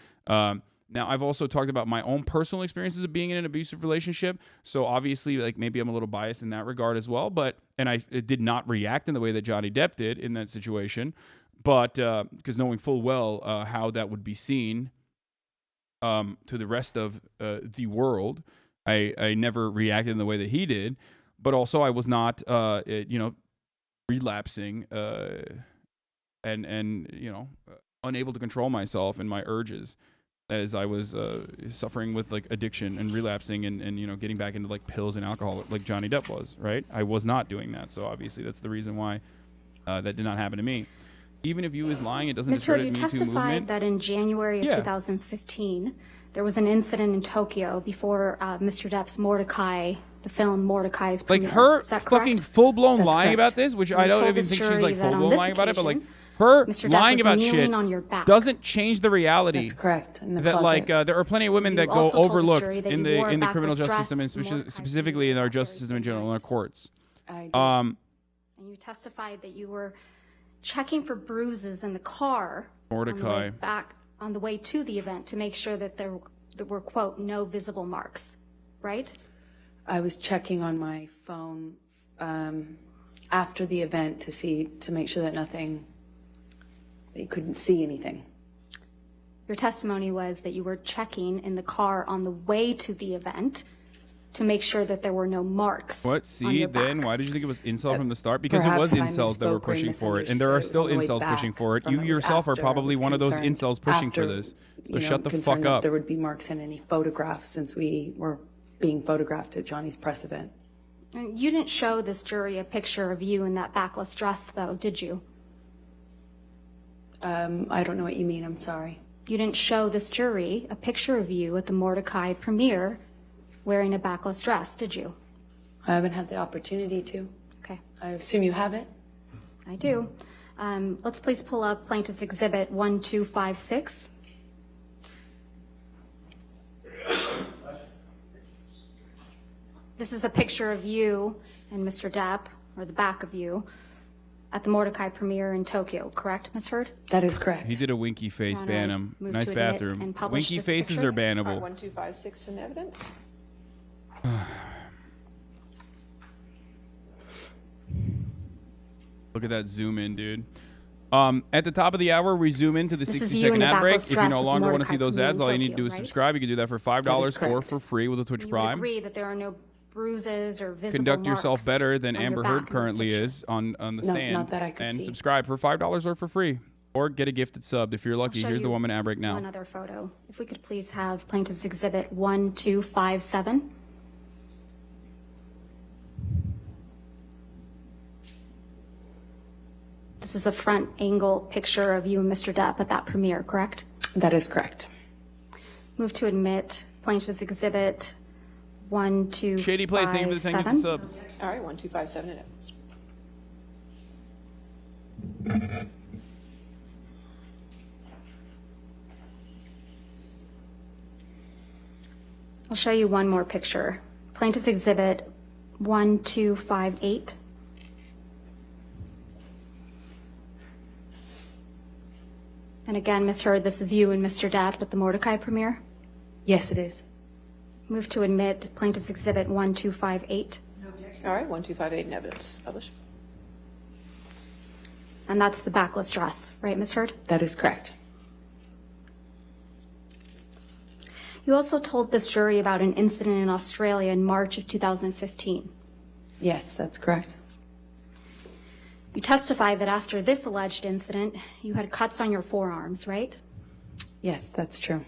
[SPEAKER 1] Now, I've also talked about my own personal experiences of being in an abusive relationship. So obviously, like maybe I'm a little biased in that regard as well. And I did not react in the way that Johnny Depp did in that situation. But because knowing full well how that would be seen to the rest of the world, I never reacted in the way that he did. But also, I was not, relapsing and unable to control myself and my urges, as I was suffering with like addiction and relapsing and getting back into like pills and alcohol like Johnny Depp was, right? I was not doing that. So obviously that's the reason why that did not happen to me. Even if you was lying, it doesn't discredit the Me Too movement.
[SPEAKER 3] You testified that in January of 2015, there was an incident in Tokyo before Mr. Depp's Mordecai, the film Mordecai's premiere.
[SPEAKER 1] Like her
[SPEAKER 3] Is that
[SPEAKER 1] fucking
[SPEAKER 3] correct?
[SPEAKER 1] full-blown
[SPEAKER 2] That's
[SPEAKER 1] lying
[SPEAKER 2] correct.
[SPEAKER 1] about this, which I don't even think she's like full-blown lying about it, but like her
[SPEAKER 3] Mr. Depp
[SPEAKER 1] lying
[SPEAKER 3] was
[SPEAKER 1] about
[SPEAKER 3] kneeling
[SPEAKER 1] shit
[SPEAKER 3] on your back.
[SPEAKER 1] doesn't change the reality.
[SPEAKER 2] That's correct. In the
[SPEAKER 1] That
[SPEAKER 2] closet.
[SPEAKER 1] like there are plenty of women
[SPEAKER 3] You
[SPEAKER 1] that go
[SPEAKER 3] also told the
[SPEAKER 1] overlooked
[SPEAKER 3] jury that
[SPEAKER 1] in
[SPEAKER 3] you wore
[SPEAKER 1] the
[SPEAKER 3] a
[SPEAKER 1] criminal
[SPEAKER 3] backless
[SPEAKER 1] justice system,
[SPEAKER 3] dress
[SPEAKER 1] and
[SPEAKER 3] to Mordecai's
[SPEAKER 1] specifically in our
[SPEAKER 3] premiere
[SPEAKER 1] justice
[SPEAKER 3] that
[SPEAKER 1] system in
[SPEAKER 3] very
[SPEAKER 1] general, in our
[SPEAKER 3] night.
[SPEAKER 1] courts.
[SPEAKER 2] I did.
[SPEAKER 3] And you testified that you were checking for bruises in the car
[SPEAKER 1] Mordecai.
[SPEAKER 3] on the way to the event to make sure that there were, quote, no visible marks, right?
[SPEAKER 2] I was checking on my phone after the event to make sure that you couldn't see anything.
[SPEAKER 3] Your testimony was that you were checking in the car on the way to the event to make sure that there were no marks.
[SPEAKER 1] What?
[SPEAKER 3] on
[SPEAKER 1] See,
[SPEAKER 3] your
[SPEAKER 1] then
[SPEAKER 3] back.
[SPEAKER 1] why did you think it was incel from the start? Because it
[SPEAKER 2] Perhaps
[SPEAKER 1] was
[SPEAKER 2] I
[SPEAKER 1] incels that were
[SPEAKER 2] misspoke or
[SPEAKER 1] pushing for it, and there are
[SPEAKER 2] misunderstood.
[SPEAKER 1] still
[SPEAKER 2] It was on
[SPEAKER 1] incels
[SPEAKER 2] the way
[SPEAKER 1] pushing
[SPEAKER 2] back
[SPEAKER 1] for it.
[SPEAKER 2] from
[SPEAKER 1] You
[SPEAKER 2] it was
[SPEAKER 1] yourself are
[SPEAKER 2] after. I
[SPEAKER 1] probably
[SPEAKER 2] was
[SPEAKER 1] one of those
[SPEAKER 2] concerned
[SPEAKER 1] incels pushing for
[SPEAKER 2] after,
[SPEAKER 1] this.
[SPEAKER 2] you
[SPEAKER 1] So
[SPEAKER 2] know,
[SPEAKER 1] shut the
[SPEAKER 2] concerned
[SPEAKER 1] fuck
[SPEAKER 2] that
[SPEAKER 1] up.
[SPEAKER 2] there would be marks in any photographs since we were being photographed at Johnny's press event.
[SPEAKER 3] And you didn't show this jury a picture of you in that backless dress, though, did you?
[SPEAKER 2] I don't know what you mean. I'm sorry.
[SPEAKER 3] You didn't show this jury a picture of you at the Mordecai premiere wearing a backless dress, did you?
[SPEAKER 2] I haven't had the opportunity to.
[SPEAKER 3] Okay,
[SPEAKER 2] I assume you have it.
[SPEAKER 3] I do. Let's please pull up Plaintiff's Exhibit 1256. This is a picture of you and Mr. Depp, or the back of you, at the Mordecai premiere in Tokyo, correct, Ms. Heard?
[SPEAKER 2] That is correct.
[SPEAKER 1] He did a winky face,
[SPEAKER 3] Wanna
[SPEAKER 1] ban him.
[SPEAKER 3] move
[SPEAKER 1] Nice
[SPEAKER 3] to admit
[SPEAKER 1] bathroom.
[SPEAKER 3] and publish
[SPEAKER 1] Winky
[SPEAKER 3] this
[SPEAKER 1] faces
[SPEAKER 3] picture?
[SPEAKER 1] are bannable.
[SPEAKER 5] 1256 in evidence.
[SPEAKER 1] Look at that zoom in, dude. At the top of the hour, we zoom into the
[SPEAKER 3] This is
[SPEAKER 1] 60-second
[SPEAKER 3] you in the
[SPEAKER 1] ad break.
[SPEAKER 3] backless
[SPEAKER 1] If you
[SPEAKER 3] dress
[SPEAKER 1] no
[SPEAKER 3] at the
[SPEAKER 1] longer want to
[SPEAKER 3] Mordecai
[SPEAKER 1] see those
[SPEAKER 3] premiere
[SPEAKER 1] ads,
[SPEAKER 3] in
[SPEAKER 1] all you need to
[SPEAKER 3] Tokyo,
[SPEAKER 1] do is
[SPEAKER 3] right?
[SPEAKER 1] subscribe. You can do that for $5 or
[SPEAKER 2] correct.
[SPEAKER 1] for free with a Twitch
[SPEAKER 3] You would
[SPEAKER 1] Prime.
[SPEAKER 3] agree that there are no bruises or visible
[SPEAKER 1] Conduct yourself
[SPEAKER 3] marks
[SPEAKER 1] better than
[SPEAKER 3] on your
[SPEAKER 1] Amber
[SPEAKER 3] back
[SPEAKER 1] Heard
[SPEAKER 3] in this
[SPEAKER 1] currently
[SPEAKER 3] picture?
[SPEAKER 1] is on the
[SPEAKER 2] No,
[SPEAKER 1] stand.
[SPEAKER 2] not that I could
[SPEAKER 1] and
[SPEAKER 2] see.
[SPEAKER 1] subscribe for $5 or for free. Or get a gifted sub if you're
[SPEAKER 3] I'll
[SPEAKER 1] lucky.
[SPEAKER 3] show
[SPEAKER 1] Here's the
[SPEAKER 3] you
[SPEAKER 1] woman ad break now.
[SPEAKER 3] One other photo. If we could please have Plaintiff's Exhibit 1257. This is a front angle picture of you and Mr. Depp at that premiere, correct?
[SPEAKER 2] That is correct.
[SPEAKER 3] Move to admit Plaintiff's Exhibit 1257.
[SPEAKER 1] Shady Place, thank you for the 10 gifted subs.
[SPEAKER 5] All right, 1257 in evidence.
[SPEAKER 3] I'll show you one more picture. Plaintiff's Exhibit 1258. And again, Ms. Heard, this is you and Mr. Depp at the Mordecai premiere.
[SPEAKER 2] Yes, it is.
[SPEAKER 3] Move to admit Plaintiff's Exhibit 1258.
[SPEAKER 5] All right, 1258 in evidence. Publish.
[SPEAKER 3] And that's the backless dress, right, Ms. Heard?
[SPEAKER 2] That is correct.
[SPEAKER 3] You also told this jury about an incident in Australia in March of 2015.
[SPEAKER 2] Yes, that's correct.
[SPEAKER 3] You testified that after this alleged incident, you had cuts on your forearms, right?
[SPEAKER 2] Yes, that's true.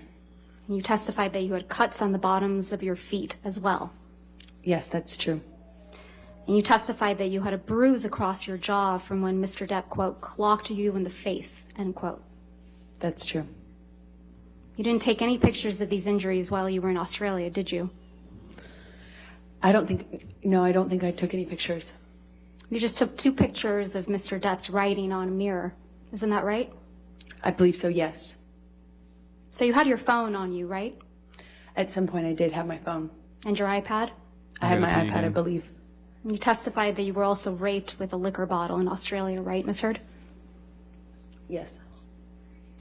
[SPEAKER 3] And you testified that you had cuts on the bottoms of your feet as well.
[SPEAKER 2] Yes, that's true.
[SPEAKER 3] And you testified that you had a bruise across your jaw from when Mr. Depp, quote, clocked you in the face, end quote.
[SPEAKER 2] That's true.
[SPEAKER 3] You didn't take any pictures of these injuries while you were in Australia, did you?
[SPEAKER 2] I don't think I took any pictures.
[SPEAKER 3] You just took 2 pictures of Mr. Depp's writing on a mirror. Isn't that right?
[SPEAKER 2] I believe so, yes.
[SPEAKER 3] So you had your phone on you, right?
[SPEAKER 2] At some point I did have my phone.
[SPEAKER 3] And your iPad?
[SPEAKER 2] I had my
[SPEAKER 1] gotta pee
[SPEAKER 2] iPad, I
[SPEAKER 1] again.
[SPEAKER 2] believe.
[SPEAKER 3] And you testified that you were also raped with a liquor bottle in Australia, right, Ms. Heard?
[SPEAKER 2] Yes.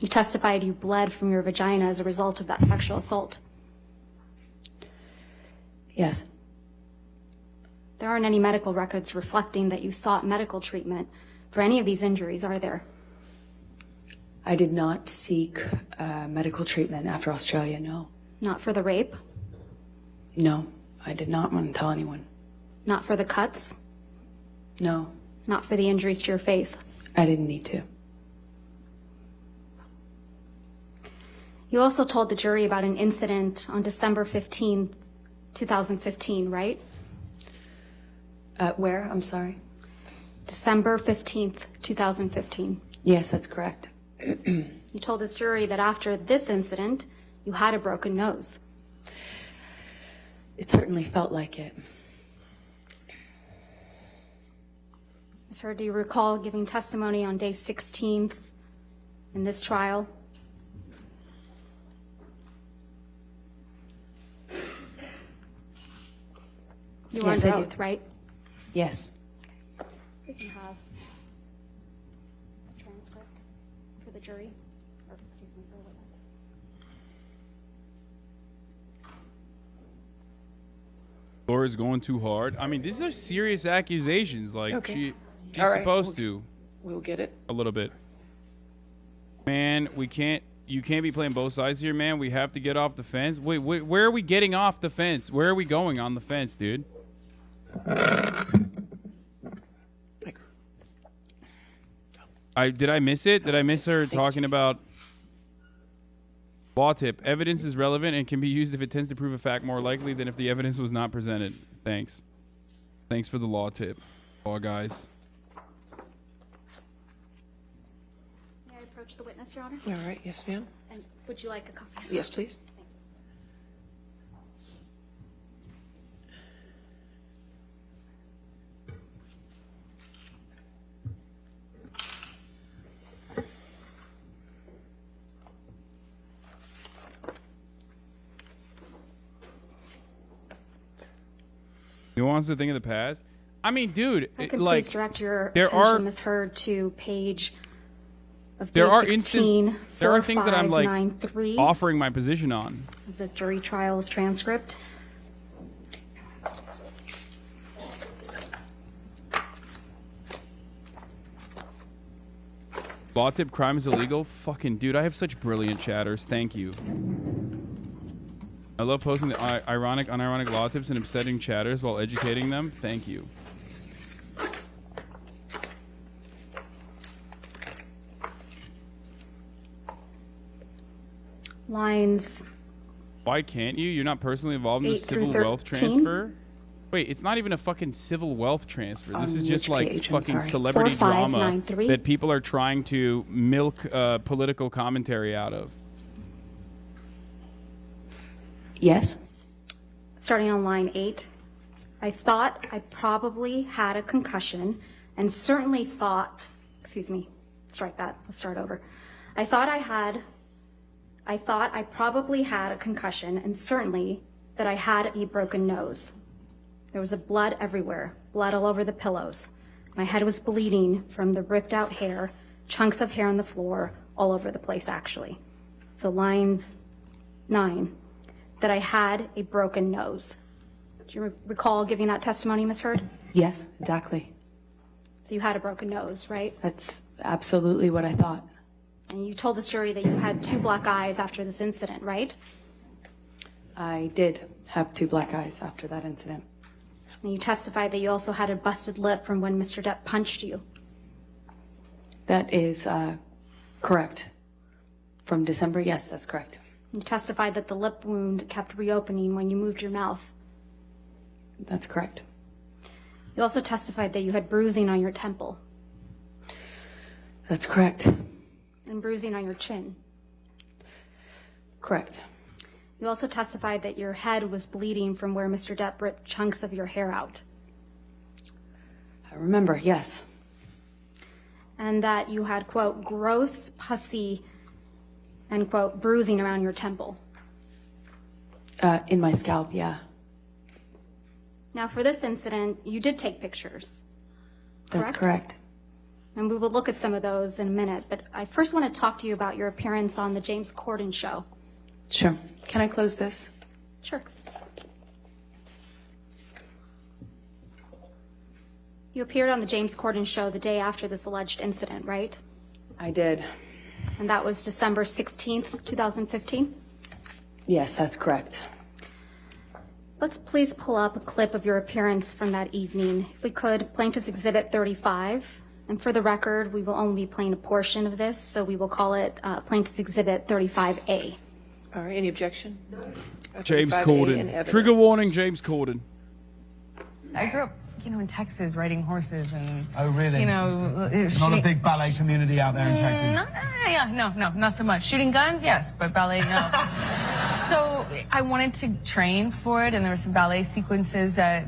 [SPEAKER 3] You testified you bled from your vagina as a result of that sexual assault.
[SPEAKER 2] Yes.
[SPEAKER 3] There aren't any medical records reflecting that you sought medical treatment for any of these injuries, are there?
[SPEAKER 2] I did not seek medical treatment after Australia, no.
[SPEAKER 3] Not for the rape?
[SPEAKER 2] No, I did not want to tell anyone.
[SPEAKER 3] Not for the cuts?
[SPEAKER 2] No,
[SPEAKER 3] Not for the injuries to your face?
[SPEAKER 2] I didn't need to.
[SPEAKER 3] You also told the jury about an incident on December 15th, 2015, right?
[SPEAKER 2] Where? I'm sorry.
[SPEAKER 3] December 15th, 2015.
[SPEAKER 2] Yes, that's correct.
[SPEAKER 3] You told this jury that after this incident, you had a broken nose.
[SPEAKER 2] It certainly felt like it.
[SPEAKER 3] Ms. Heard, do you recall giving testimony on day 16th in this trial? You were
[SPEAKER 2] Yes,
[SPEAKER 3] under
[SPEAKER 2] I do.
[SPEAKER 3] oath, right?
[SPEAKER 2] Yes.
[SPEAKER 3] We can have jury, or excuse me, for the witness.
[SPEAKER 1] Laura's going too hard. I mean, these are serious accusations. Like,
[SPEAKER 5] Okay.
[SPEAKER 1] she's
[SPEAKER 5] All right.
[SPEAKER 1] supposed to.
[SPEAKER 5] We'll get it.
[SPEAKER 1] A little bit. Man, you can't be playing both sides here, man. We have to get off the fence. Wait, where are we getting off the fence? Where are we going on the fence, dude? Did I miss it? Did I miss her talking about law tip? Evidence is relevant and can be used if it tends to prove a fact more likely than if the evidence was not presented. Thanks. Thanks for the law tip, law guys.
[SPEAKER 3] May I approach the witness, Your Honor?
[SPEAKER 5] All right, yes, ma'am.
[SPEAKER 3] And would you like a copy?
[SPEAKER 5] Yes, please.
[SPEAKER 1] You want the thing of the past? I mean, dude,
[SPEAKER 3] I could
[SPEAKER 1] like
[SPEAKER 3] please direct your
[SPEAKER 1] there
[SPEAKER 3] attention,
[SPEAKER 1] are-
[SPEAKER 3] Ms. Heard, to page of
[SPEAKER 1] there
[SPEAKER 3] day
[SPEAKER 1] are
[SPEAKER 3] 16,
[SPEAKER 1] there are things that I'm like
[SPEAKER 3] 4593
[SPEAKER 1] offering my position on.
[SPEAKER 3] of the jury trials transcript.
[SPEAKER 1] Law tip, crime is illegal. Fucking dude, I have such brilliant chatters. Thank you. I love posting the ironic, unironic law tips and upsetting chatters while educating them. Thank you.
[SPEAKER 3] Lines
[SPEAKER 1] Why can't you? You're not personally involved in the
[SPEAKER 3] 8 through
[SPEAKER 1] civil wealth
[SPEAKER 3] 13?
[SPEAKER 1] transfer? Wait, it's not even a fucking civil wealth transfer. This is
[SPEAKER 2] On
[SPEAKER 1] just
[SPEAKER 2] which
[SPEAKER 1] like
[SPEAKER 2] page? I'm
[SPEAKER 1] fucking
[SPEAKER 2] sorry.
[SPEAKER 1] celebrity drama
[SPEAKER 3] 4593?
[SPEAKER 1] that people are trying to milk political commentary out of.
[SPEAKER 2] Yes?
[SPEAKER 3] starting on line 8. I thought I probably had a concussion and certainly thought, excuse me, strike that, let's start over. I thought I probably had a concussion and certainly that I had a broken nose. There was blood everywhere, blood all over the pillows. My head was bleeding from the ripped out hair, chunks of hair on the floor, all over the place actually. So lines 9, that I had a broken nose. Do you recall giving that testimony, Ms. Heard?
[SPEAKER 2] Yes, exactly.
[SPEAKER 3] So you had a broken nose, right?
[SPEAKER 2] That's absolutely what I thought.
[SPEAKER 3] And you told this jury that you had 2 black eyes after this incident, right?
[SPEAKER 2] I did have 2 black eyes after that incident.
[SPEAKER 3] And you testified that you also had a busted lip from when Mr. Depp punched you.
[SPEAKER 2] That is correct. From December, yes, that's correct.
[SPEAKER 3] You testified that the lip wound kept reopening when you moved your mouth.
[SPEAKER 2] That's correct.
[SPEAKER 3] You also testified that you had bruising on your temple
[SPEAKER 2] That's correct.
[SPEAKER 3] and bruising on your chin.
[SPEAKER 2] Correct.
[SPEAKER 3] You also testified that your head was bleeding from where Mr. Depp ripped chunks of your hair out.
[SPEAKER 2] I remember, yes.
[SPEAKER 3] And that you had, quote, gross, pussy, and, quote, bruising around your temple.
[SPEAKER 2] In my scalp, yeah.
[SPEAKER 3] Now, for this incident, you did take pictures.
[SPEAKER 2] That's
[SPEAKER 3] Correct?
[SPEAKER 2] correct.
[SPEAKER 3] And we will look at some of those in a minute. But I first want to talk to you about your appearance on the James Corden show.
[SPEAKER 2] Sure. Can I close this?
[SPEAKER 3] Sure. You appeared on the James Corden show the day after this alleged incident, right?
[SPEAKER 2] I did.
[SPEAKER 3] And that was December 16th, 2015?
[SPEAKER 2] Yes, that's correct.
[SPEAKER 3] Let's please pull up a clip of your appearance from that evening. If we could, Plaintiff's Exhibit 35. And for the record, we will only be playing a portion of this, so we will call it Plaintiff's Exhibit 35A.
[SPEAKER 5] All right, any objection?
[SPEAKER 1] James
[SPEAKER 5] 35A in
[SPEAKER 1] Corden.
[SPEAKER 5] evidence.
[SPEAKER 1] Trigger warning, James Corden.
[SPEAKER 6] I grew up, in Texas riding horses and.
[SPEAKER 7] Oh, really?
[SPEAKER 6] Not
[SPEAKER 7] Not a big ballet community out there in Texas.
[SPEAKER 6] No, not so much. Shooting guns, yes, but ballet, no. So I wanted to train for it, and there were some ballet sequences that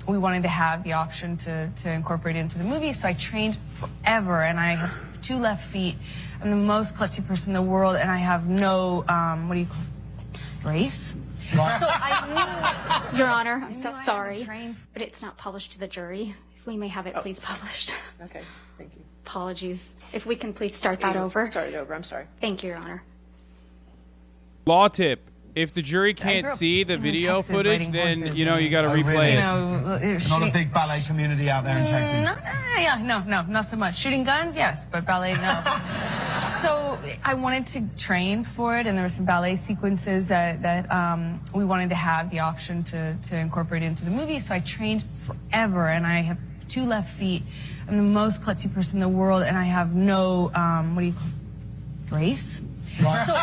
[SPEAKER 6] we wanted to have the option to incorporate into the movie. So I trained forever, and I have 2 left feet. I'm the most klutzy person in the world, and I have no what do you call it? Brace? So I knew.
[SPEAKER 3] Your Honor, I'm
[SPEAKER 6] knew
[SPEAKER 3] so
[SPEAKER 6] I had to
[SPEAKER 3] sorry,
[SPEAKER 6] train.
[SPEAKER 3] but it's not published to the jury. If we may have it, please published.
[SPEAKER 5] Okay, thank you.
[SPEAKER 3] Apologies. If we can please start that over.
[SPEAKER 5] Start it over, I'm sorry.
[SPEAKER 3] Thank you, Your Honor.
[SPEAKER 1] Law tip. If the jury
[SPEAKER 6] I
[SPEAKER 1] can't
[SPEAKER 6] grew up
[SPEAKER 1] see the
[SPEAKER 6] in
[SPEAKER 1] video
[SPEAKER 6] Texas
[SPEAKER 1] footage,
[SPEAKER 6] riding
[SPEAKER 1] then,
[SPEAKER 6] horses
[SPEAKER 1] you know, you got to
[SPEAKER 7] Oh,
[SPEAKER 1] replay
[SPEAKER 7] really?
[SPEAKER 1] it.
[SPEAKER 6] You know,
[SPEAKER 7] Not a big ballet community out there in Texas.
[SPEAKER 6] no, not so much. Shooting guns, yes, but ballet, no. So I wanted to train for it, and there were some ballet sequences that we wanted to have the option to incorporate into the movie. So I trained forever, and I have 2 left feet. I'm the most klutzy person in the world, and I have no what do you call it? Grace. So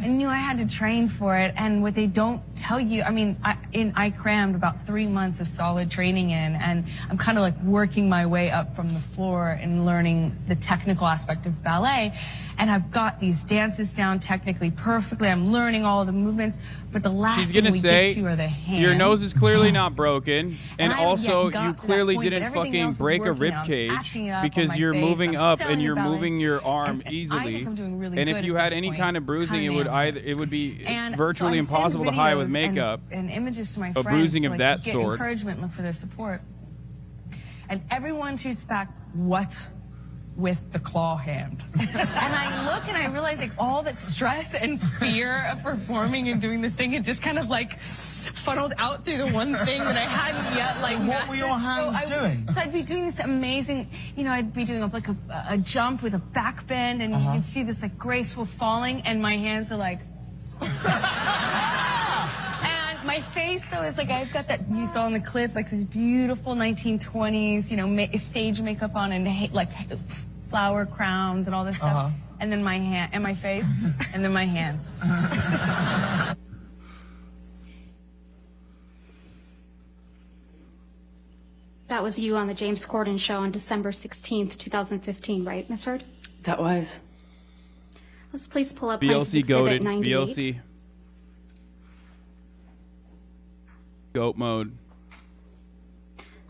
[SPEAKER 6] I knew I had to train for it, and what they don't tell you, I mean, I crammed about 3 months of solid training in, and I'm kind of like working my way up from the floor and learning the technical aspect of ballet, and I've got these dances down technically perfectly. I'm learning all the movements, but the last
[SPEAKER 1] She's
[SPEAKER 6] thing
[SPEAKER 1] gonna
[SPEAKER 6] we
[SPEAKER 1] say
[SPEAKER 6] get to are the hands.
[SPEAKER 1] your nose is clearly not broken, and
[SPEAKER 6] I haven't
[SPEAKER 1] also
[SPEAKER 6] yet got
[SPEAKER 1] you
[SPEAKER 6] to that
[SPEAKER 1] clearly
[SPEAKER 6] point, but
[SPEAKER 1] didn't
[SPEAKER 6] everything
[SPEAKER 1] fucking
[SPEAKER 6] else is
[SPEAKER 1] break a
[SPEAKER 6] working
[SPEAKER 1] rib
[SPEAKER 6] out. I'm
[SPEAKER 1] cage
[SPEAKER 6] acting it up on
[SPEAKER 1] because
[SPEAKER 6] my
[SPEAKER 1] you're
[SPEAKER 6] face,
[SPEAKER 1] moving
[SPEAKER 6] I'm
[SPEAKER 1] up
[SPEAKER 6] selling
[SPEAKER 1] and
[SPEAKER 6] the
[SPEAKER 1] you're
[SPEAKER 6] ballet.
[SPEAKER 1] moving your arm
[SPEAKER 6] And I
[SPEAKER 1] easily.
[SPEAKER 6] think I'm doing really
[SPEAKER 1] And if
[SPEAKER 6] good
[SPEAKER 1] you
[SPEAKER 6] at
[SPEAKER 1] had
[SPEAKER 6] this
[SPEAKER 1] any
[SPEAKER 6] point.
[SPEAKER 1] kind of bruising, it would
[SPEAKER 6] Kinda
[SPEAKER 1] it would be
[SPEAKER 6] And
[SPEAKER 1] virtually
[SPEAKER 6] so I send
[SPEAKER 1] impossible to hide with
[SPEAKER 6] videos
[SPEAKER 1] makeup.
[SPEAKER 6] and images to my
[SPEAKER 1] A
[SPEAKER 6] friends
[SPEAKER 1] bruising
[SPEAKER 6] to,
[SPEAKER 1] of
[SPEAKER 6] like,
[SPEAKER 1] that
[SPEAKER 6] get
[SPEAKER 1] sort.
[SPEAKER 6] encouragement and look for their support. And everyone shoots back, what's with the claw hand? And I look and I realize like all that stress and fear of performing and doing this thing had just kind of like funneled out through the one thing that I hadn't yet like
[SPEAKER 7] What were your
[SPEAKER 6] mastered.
[SPEAKER 7] hands doing?
[SPEAKER 6] So I'd be doing this amazing, you know, I'd be doing like a jump with a back bend, and you can see this like graceful falling, and my hands are like. And my face, though, is like I've got that you saw in the clip, like this beautiful 1920s, you know, stage makeup on, and like flower crowns and all this stuff. And then my hand, and my face, and then my hands.
[SPEAKER 3] That was you on the James Corden show on December 16th, 2015, right, Ms. Heard?
[SPEAKER 2] That was.
[SPEAKER 3] Let's please pull up Plaintiff's
[SPEAKER 1] BLC
[SPEAKER 3] Exhibit
[SPEAKER 1] goated.
[SPEAKER 3] 98.
[SPEAKER 1] BLC. Goat mode.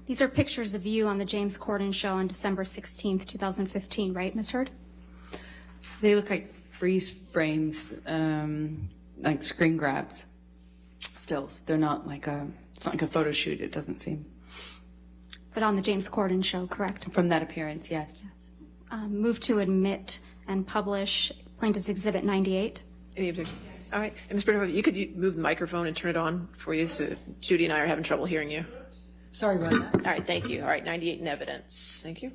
[SPEAKER 3] These are pictures of you on the James Corden show on December 16th, 2015, right, Ms. Heard?
[SPEAKER 2] They look like freeze frames, like screen grabs. Stills. They're not like it's not like a photo shoot, it doesn't seem.
[SPEAKER 3] But on the James Corden show, correct?
[SPEAKER 2] From that appearance, yes.
[SPEAKER 3] Move to admit and publish Plaintiff's Exhibit 98.
[SPEAKER 5] Any objection? All right, and Ms. Bernhoff, you could move the microphone and turn it on for you, so Judy and I are having trouble hearing you.
[SPEAKER 2] Sorry about that.
[SPEAKER 5] All right, thank you. All right, 98 in evidence. Thank you.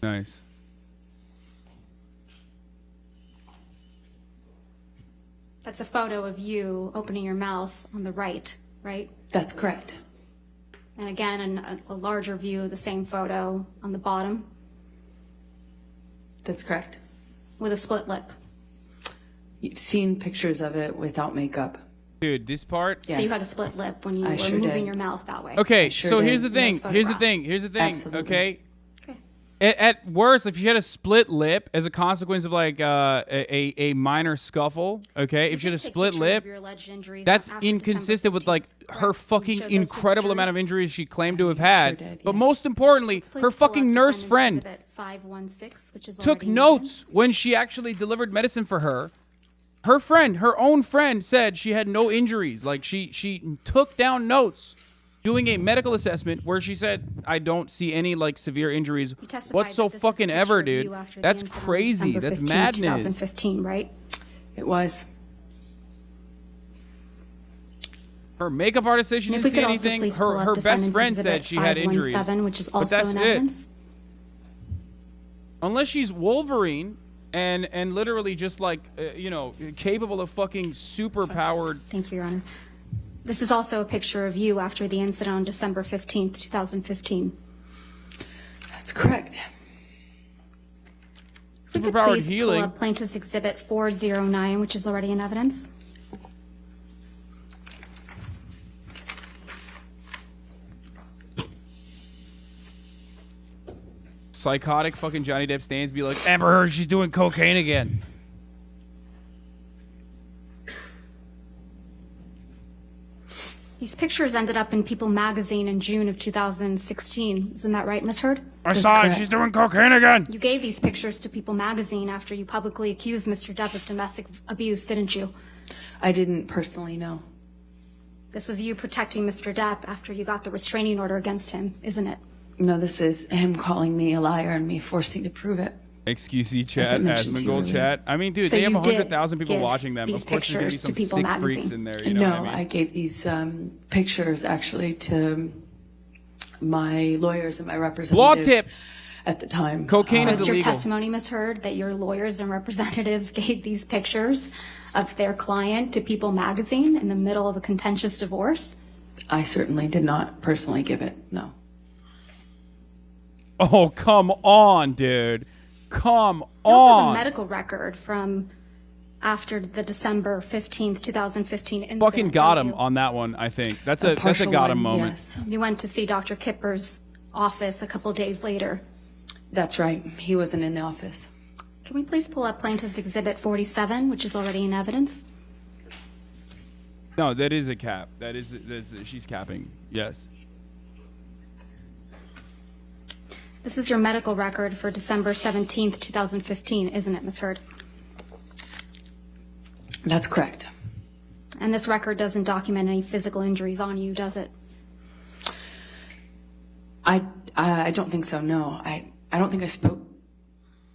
[SPEAKER 1] Nice.
[SPEAKER 3] That's a photo of you opening your mouth on the right, right?
[SPEAKER 2] That's correct.
[SPEAKER 3] And again, a larger view of the same photo on the bottom
[SPEAKER 2] That's correct.
[SPEAKER 3] with a split lip.
[SPEAKER 2] You've seen pictures of it without makeup.
[SPEAKER 1] Dude, this part.
[SPEAKER 2] Yes.
[SPEAKER 3] So you had a split lip when you
[SPEAKER 2] I
[SPEAKER 3] were
[SPEAKER 2] sure
[SPEAKER 3] moving
[SPEAKER 2] did.
[SPEAKER 3] your mouth that way.
[SPEAKER 1] Okay,
[SPEAKER 2] sure
[SPEAKER 1] so
[SPEAKER 2] did.
[SPEAKER 1] here's the thing.
[SPEAKER 3] Those
[SPEAKER 1] Here's the
[SPEAKER 3] photographs.
[SPEAKER 1] thing. Here's the thing.
[SPEAKER 2] Absolutely.
[SPEAKER 1] Okay.
[SPEAKER 3] Okay.
[SPEAKER 1] At worst, if she had a split lip as a consequence of like a minor scuffle, okay, if she had a
[SPEAKER 3] Take
[SPEAKER 1] split
[SPEAKER 3] pictures
[SPEAKER 1] lip,
[SPEAKER 3] of your alleged injuries
[SPEAKER 1] that's
[SPEAKER 3] after
[SPEAKER 1] inconsistent with
[SPEAKER 3] December
[SPEAKER 1] like
[SPEAKER 3] 15th,
[SPEAKER 1] her
[SPEAKER 3] correct?
[SPEAKER 1] fucking
[SPEAKER 3] You showed those to the
[SPEAKER 1] incredible
[SPEAKER 3] jury?
[SPEAKER 1] amount of injuries she claimed to have
[SPEAKER 2] sure
[SPEAKER 1] had.
[SPEAKER 2] did,
[SPEAKER 1] But
[SPEAKER 2] yes.
[SPEAKER 1] most importantly,
[SPEAKER 3] Please
[SPEAKER 1] her
[SPEAKER 3] pull up
[SPEAKER 1] fucking nurse
[SPEAKER 3] Defendant's
[SPEAKER 1] friend
[SPEAKER 3] Exhibit 516, which is
[SPEAKER 1] took
[SPEAKER 3] already in
[SPEAKER 1] notes when she actually delivered medicine for her. Her friend, her own friend, said she had no injuries. Like she took down notes doing a medical assessment where she said, I don't see any like severe injuries
[SPEAKER 3] You testified
[SPEAKER 1] what's so
[SPEAKER 3] that this is a
[SPEAKER 1] fucking
[SPEAKER 3] picture
[SPEAKER 1] ever,
[SPEAKER 3] of you
[SPEAKER 1] dude.
[SPEAKER 3] after the
[SPEAKER 1] That's
[SPEAKER 3] incident on
[SPEAKER 1] crazy.
[SPEAKER 3] December
[SPEAKER 1] That's
[SPEAKER 3] 15th,
[SPEAKER 1] madness.
[SPEAKER 3] 2015, right?
[SPEAKER 2] It was.
[SPEAKER 1] Her makeup artist said she
[SPEAKER 3] And if
[SPEAKER 1] didn't
[SPEAKER 3] we
[SPEAKER 1] see
[SPEAKER 3] could also
[SPEAKER 1] anything.
[SPEAKER 3] please pull
[SPEAKER 1] Her
[SPEAKER 3] up
[SPEAKER 1] best
[SPEAKER 3] Defendant's
[SPEAKER 1] friend said
[SPEAKER 3] Exhibit
[SPEAKER 1] she had injuries.
[SPEAKER 3] 517, which is
[SPEAKER 1] But
[SPEAKER 3] also
[SPEAKER 1] that's
[SPEAKER 3] in
[SPEAKER 1] it.
[SPEAKER 3] evidence.
[SPEAKER 1] Unless she's Wolverine and literally just like capable of fucking super powered.
[SPEAKER 3] Thank you, Your Honor. This is also a picture of you after the incident on December 15th, 2015.
[SPEAKER 2] That's correct.
[SPEAKER 3] If we could
[SPEAKER 1] Superpowered
[SPEAKER 3] please
[SPEAKER 1] healing.
[SPEAKER 3] pull up Plaintiff's Exhibit 409, which is already in evidence.
[SPEAKER 1] Psychotic fucking Johnny Depp stands be like, Amber Heard, she's doing cocaine again.
[SPEAKER 3] These pictures ended up in People magazine in June of 2016. Isn't that right, Ms. Heard?
[SPEAKER 1] I
[SPEAKER 2] That's
[SPEAKER 1] saw it.
[SPEAKER 2] correct.
[SPEAKER 1] She's doing cocaine again.
[SPEAKER 3] You gave these pictures to People magazine after you publicly accused Mr. Depp of domestic abuse, didn't you?
[SPEAKER 2] I didn't personally know.
[SPEAKER 3] This was you protecting Mr. Depp after you got the restraining order against him, isn't it?
[SPEAKER 2] No, this is him calling me a liar and me forcing to prove it.
[SPEAKER 1] XQC
[SPEAKER 2] As I
[SPEAKER 1] chat,
[SPEAKER 2] mentioned to you
[SPEAKER 1] Asmongold
[SPEAKER 2] earlier.
[SPEAKER 1] chat. I mean, dude,
[SPEAKER 3] So
[SPEAKER 1] they have
[SPEAKER 3] you did
[SPEAKER 1] 100,000 people
[SPEAKER 3] give
[SPEAKER 1] watching them.
[SPEAKER 3] these
[SPEAKER 1] Of course, there's gonna be
[SPEAKER 3] pictures to
[SPEAKER 1] some
[SPEAKER 3] People
[SPEAKER 1] sick
[SPEAKER 3] magazine.
[SPEAKER 1] freaks in there. You know
[SPEAKER 2] No,
[SPEAKER 1] what I mean?
[SPEAKER 2] I gave these pictures actually to my lawyers and my representatives
[SPEAKER 1] tip.
[SPEAKER 2] at the time.
[SPEAKER 1] Cocaine
[SPEAKER 3] So
[SPEAKER 1] is
[SPEAKER 3] it's your
[SPEAKER 1] illegal.
[SPEAKER 3] testimony, Ms. Heard, that your lawyers and representatives gave these pictures of their client to People magazine in the middle of a contentious divorce?
[SPEAKER 2] I certainly did not personally give it, no.
[SPEAKER 1] Oh, come on, dude. Come
[SPEAKER 3] We also have a
[SPEAKER 1] on.
[SPEAKER 3] medical record from after the December 15th, 2015 incident.
[SPEAKER 1] Fucking got
[SPEAKER 3] don't
[SPEAKER 1] him
[SPEAKER 3] you?
[SPEAKER 1] on that one, I think. That's a
[SPEAKER 2] partial
[SPEAKER 1] got him
[SPEAKER 2] one,
[SPEAKER 1] moment.
[SPEAKER 2] Yes,
[SPEAKER 3] You went to see Dr. Kipper's office a couple days later.
[SPEAKER 2] that's right. He wasn't in the office.
[SPEAKER 3] Can we please pull up Plaintiff's Exhibit 47, which is already in evidence?
[SPEAKER 1] No, that is a cap. She's capping. Yes.
[SPEAKER 3] This is your medical record for December 17th, 2015, isn't it, Ms. Heard?
[SPEAKER 2] That's correct.
[SPEAKER 3] And this record doesn't document any physical injuries on you, does it?
[SPEAKER 2] I don't think so, no. I don't think I spoke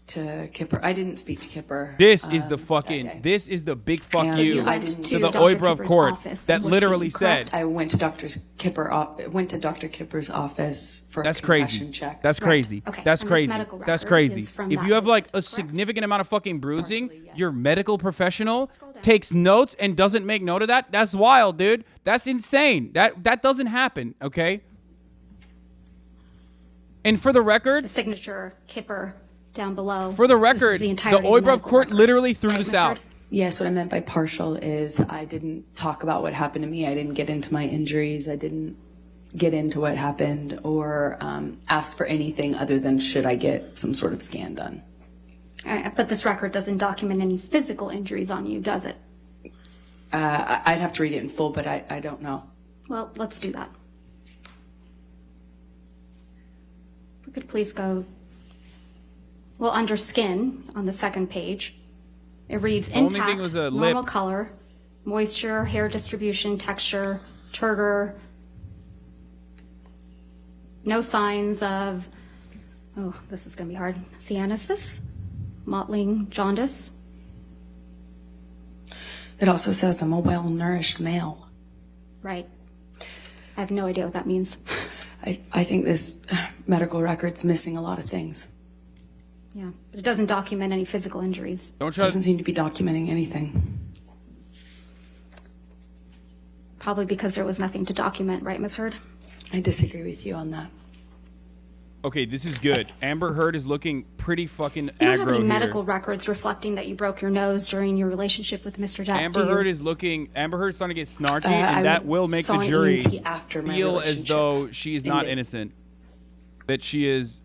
[SPEAKER 2] to Kipper. I didn't speak to Kipper.
[SPEAKER 1] This is the
[SPEAKER 2] that
[SPEAKER 1] fucking.
[SPEAKER 2] day.
[SPEAKER 1] This is the big fuck
[SPEAKER 2] And
[SPEAKER 1] you
[SPEAKER 2] I didn't-
[SPEAKER 1] to the
[SPEAKER 3] Dr.
[SPEAKER 1] Oibrov
[SPEAKER 3] Kipper's
[SPEAKER 1] court
[SPEAKER 3] office.
[SPEAKER 1] that
[SPEAKER 3] Was
[SPEAKER 1] literally
[SPEAKER 3] he correct?
[SPEAKER 1] said.
[SPEAKER 2] I went to Dr. Kipper's office for
[SPEAKER 1] That's
[SPEAKER 2] a concussion
[SPEAKER 1] crazy.
[SPEAKER 2] check.
[SPEAKER 1] That's crazy.
[SPEAKER 3] Okay.
[SPEAKER 1] That's
[SPEAKER 3] And this
[SPEAKER 1] crazy.
[SPEAKER 3] medical
[SPEAKER 1] That's
[SPEAKER 3] record
[SPEAKER 1] crazy.
[SPEAKER 3] is from
[SPEAKER 1] If
[SPEAKER 3] that
[SPEAKER 1] you have like a
[SPEAKER 3] visit, correct?
[SPEAKER 1] significant amount of fucking bruising,
[SPEAKER 2] Partially, yes.
[SPEAKER 1] your medical professional
[SPEAKER 3] down.
[SPEAKER 1] takes notes and doesn't make note of that. That's wild, dude. That's insane. That doesn't happen. Okay. And for the record,
[SPEAKER 3] The signature, Kipper, down below.
[SPEAKER 1] for the
[SPEAKER 3] This is
[SPEAKER 1] record, the
[SPEAKER 3] entirety of
[SPEAKER 1] Oibrov
[SPEAKER 3] medical
[SPEAKER 1] court
[SPEAKER 3] record.
[SPEAKER 1] literally threw
[SPEAKER 3] Right,
[SPEAKER 1] this
[SPEAKER 3] Ms.
[SPEAKER 1] out.
[SPEAKER 3] Heard?
[SPEAKER 2] Yes, what I meant by partial is I didn't talk about what happened to me. I didn't get into my injuries. I didn't get into what happened or ask for anything other than should I get some sort of scan done.
[SPEAKER 3] But this record doesn't document any physical injuries on you, does it?
[SPEAKER 2] I'd have to read it in full, but I don't know.
[SPEAKER 3] Well, let's do that. We could please go, well, under skin on the second page. It reads
[SPEAKER 1] only thing
[SPEAKER 3] intact,
[SPEAKER 1] was a
[SPEAKER 3] normal
[SPEAKER 1] lip.
[SPEAKER 3] color, moisture, hair distribution, texture, turgor. No signs of, oh, this is going to be hard, cyanosis, mottling, jaundice.
[SPEAKER 2] It also says I'm a well-nourished male.
[SPEAKER 3] Right. I have no idea what that means.
[SPEAKER 2] I think this medical record's missing a lot of things.
[SPEAKER 3] Yeah, but it doesn't document any physical injuries.
[SPEAKER 1] Don't try.
[SPEAKER 2] Doesn't seem to be documenting anything.
[SPEAKER 3] Probably because there was nothing to document, right, Ms. Heard?
[SPEAKER 2] I disagree with you on that.
[SPEAKER 1] Okay, this is good. Amber Heard is looking pretty fucking
[SPEAKER 3] You don't have
[SPEAKER 1] aggro
[SPEAKER 3] any
[SPEAKER 1] here.
[SPEAKER 3] medical records reflecting that you broke your nose during your relationship with Mr. Depp,
[SPEAKER 1] Amber
[SPEAKER 3] do you?
[SPEAKER 1] Heard is looking. Amber Heard's starting to get snarky,
[SPEAKER 2] I
[SPEAKER 1] and that will make
[SPEAKER 2] saw
[SPEAKER 1] the
[SPEAKER 2] an
[SPEAKER 1] jury
[SPEAKER 2] ENT after my
[SPEAKER 1] feel as
[SPEAKER 2] relationship
[SPEAKER 1] though she is not
[SPEAKER 2] ended.
[SPEAKER 1] innocent. That she is.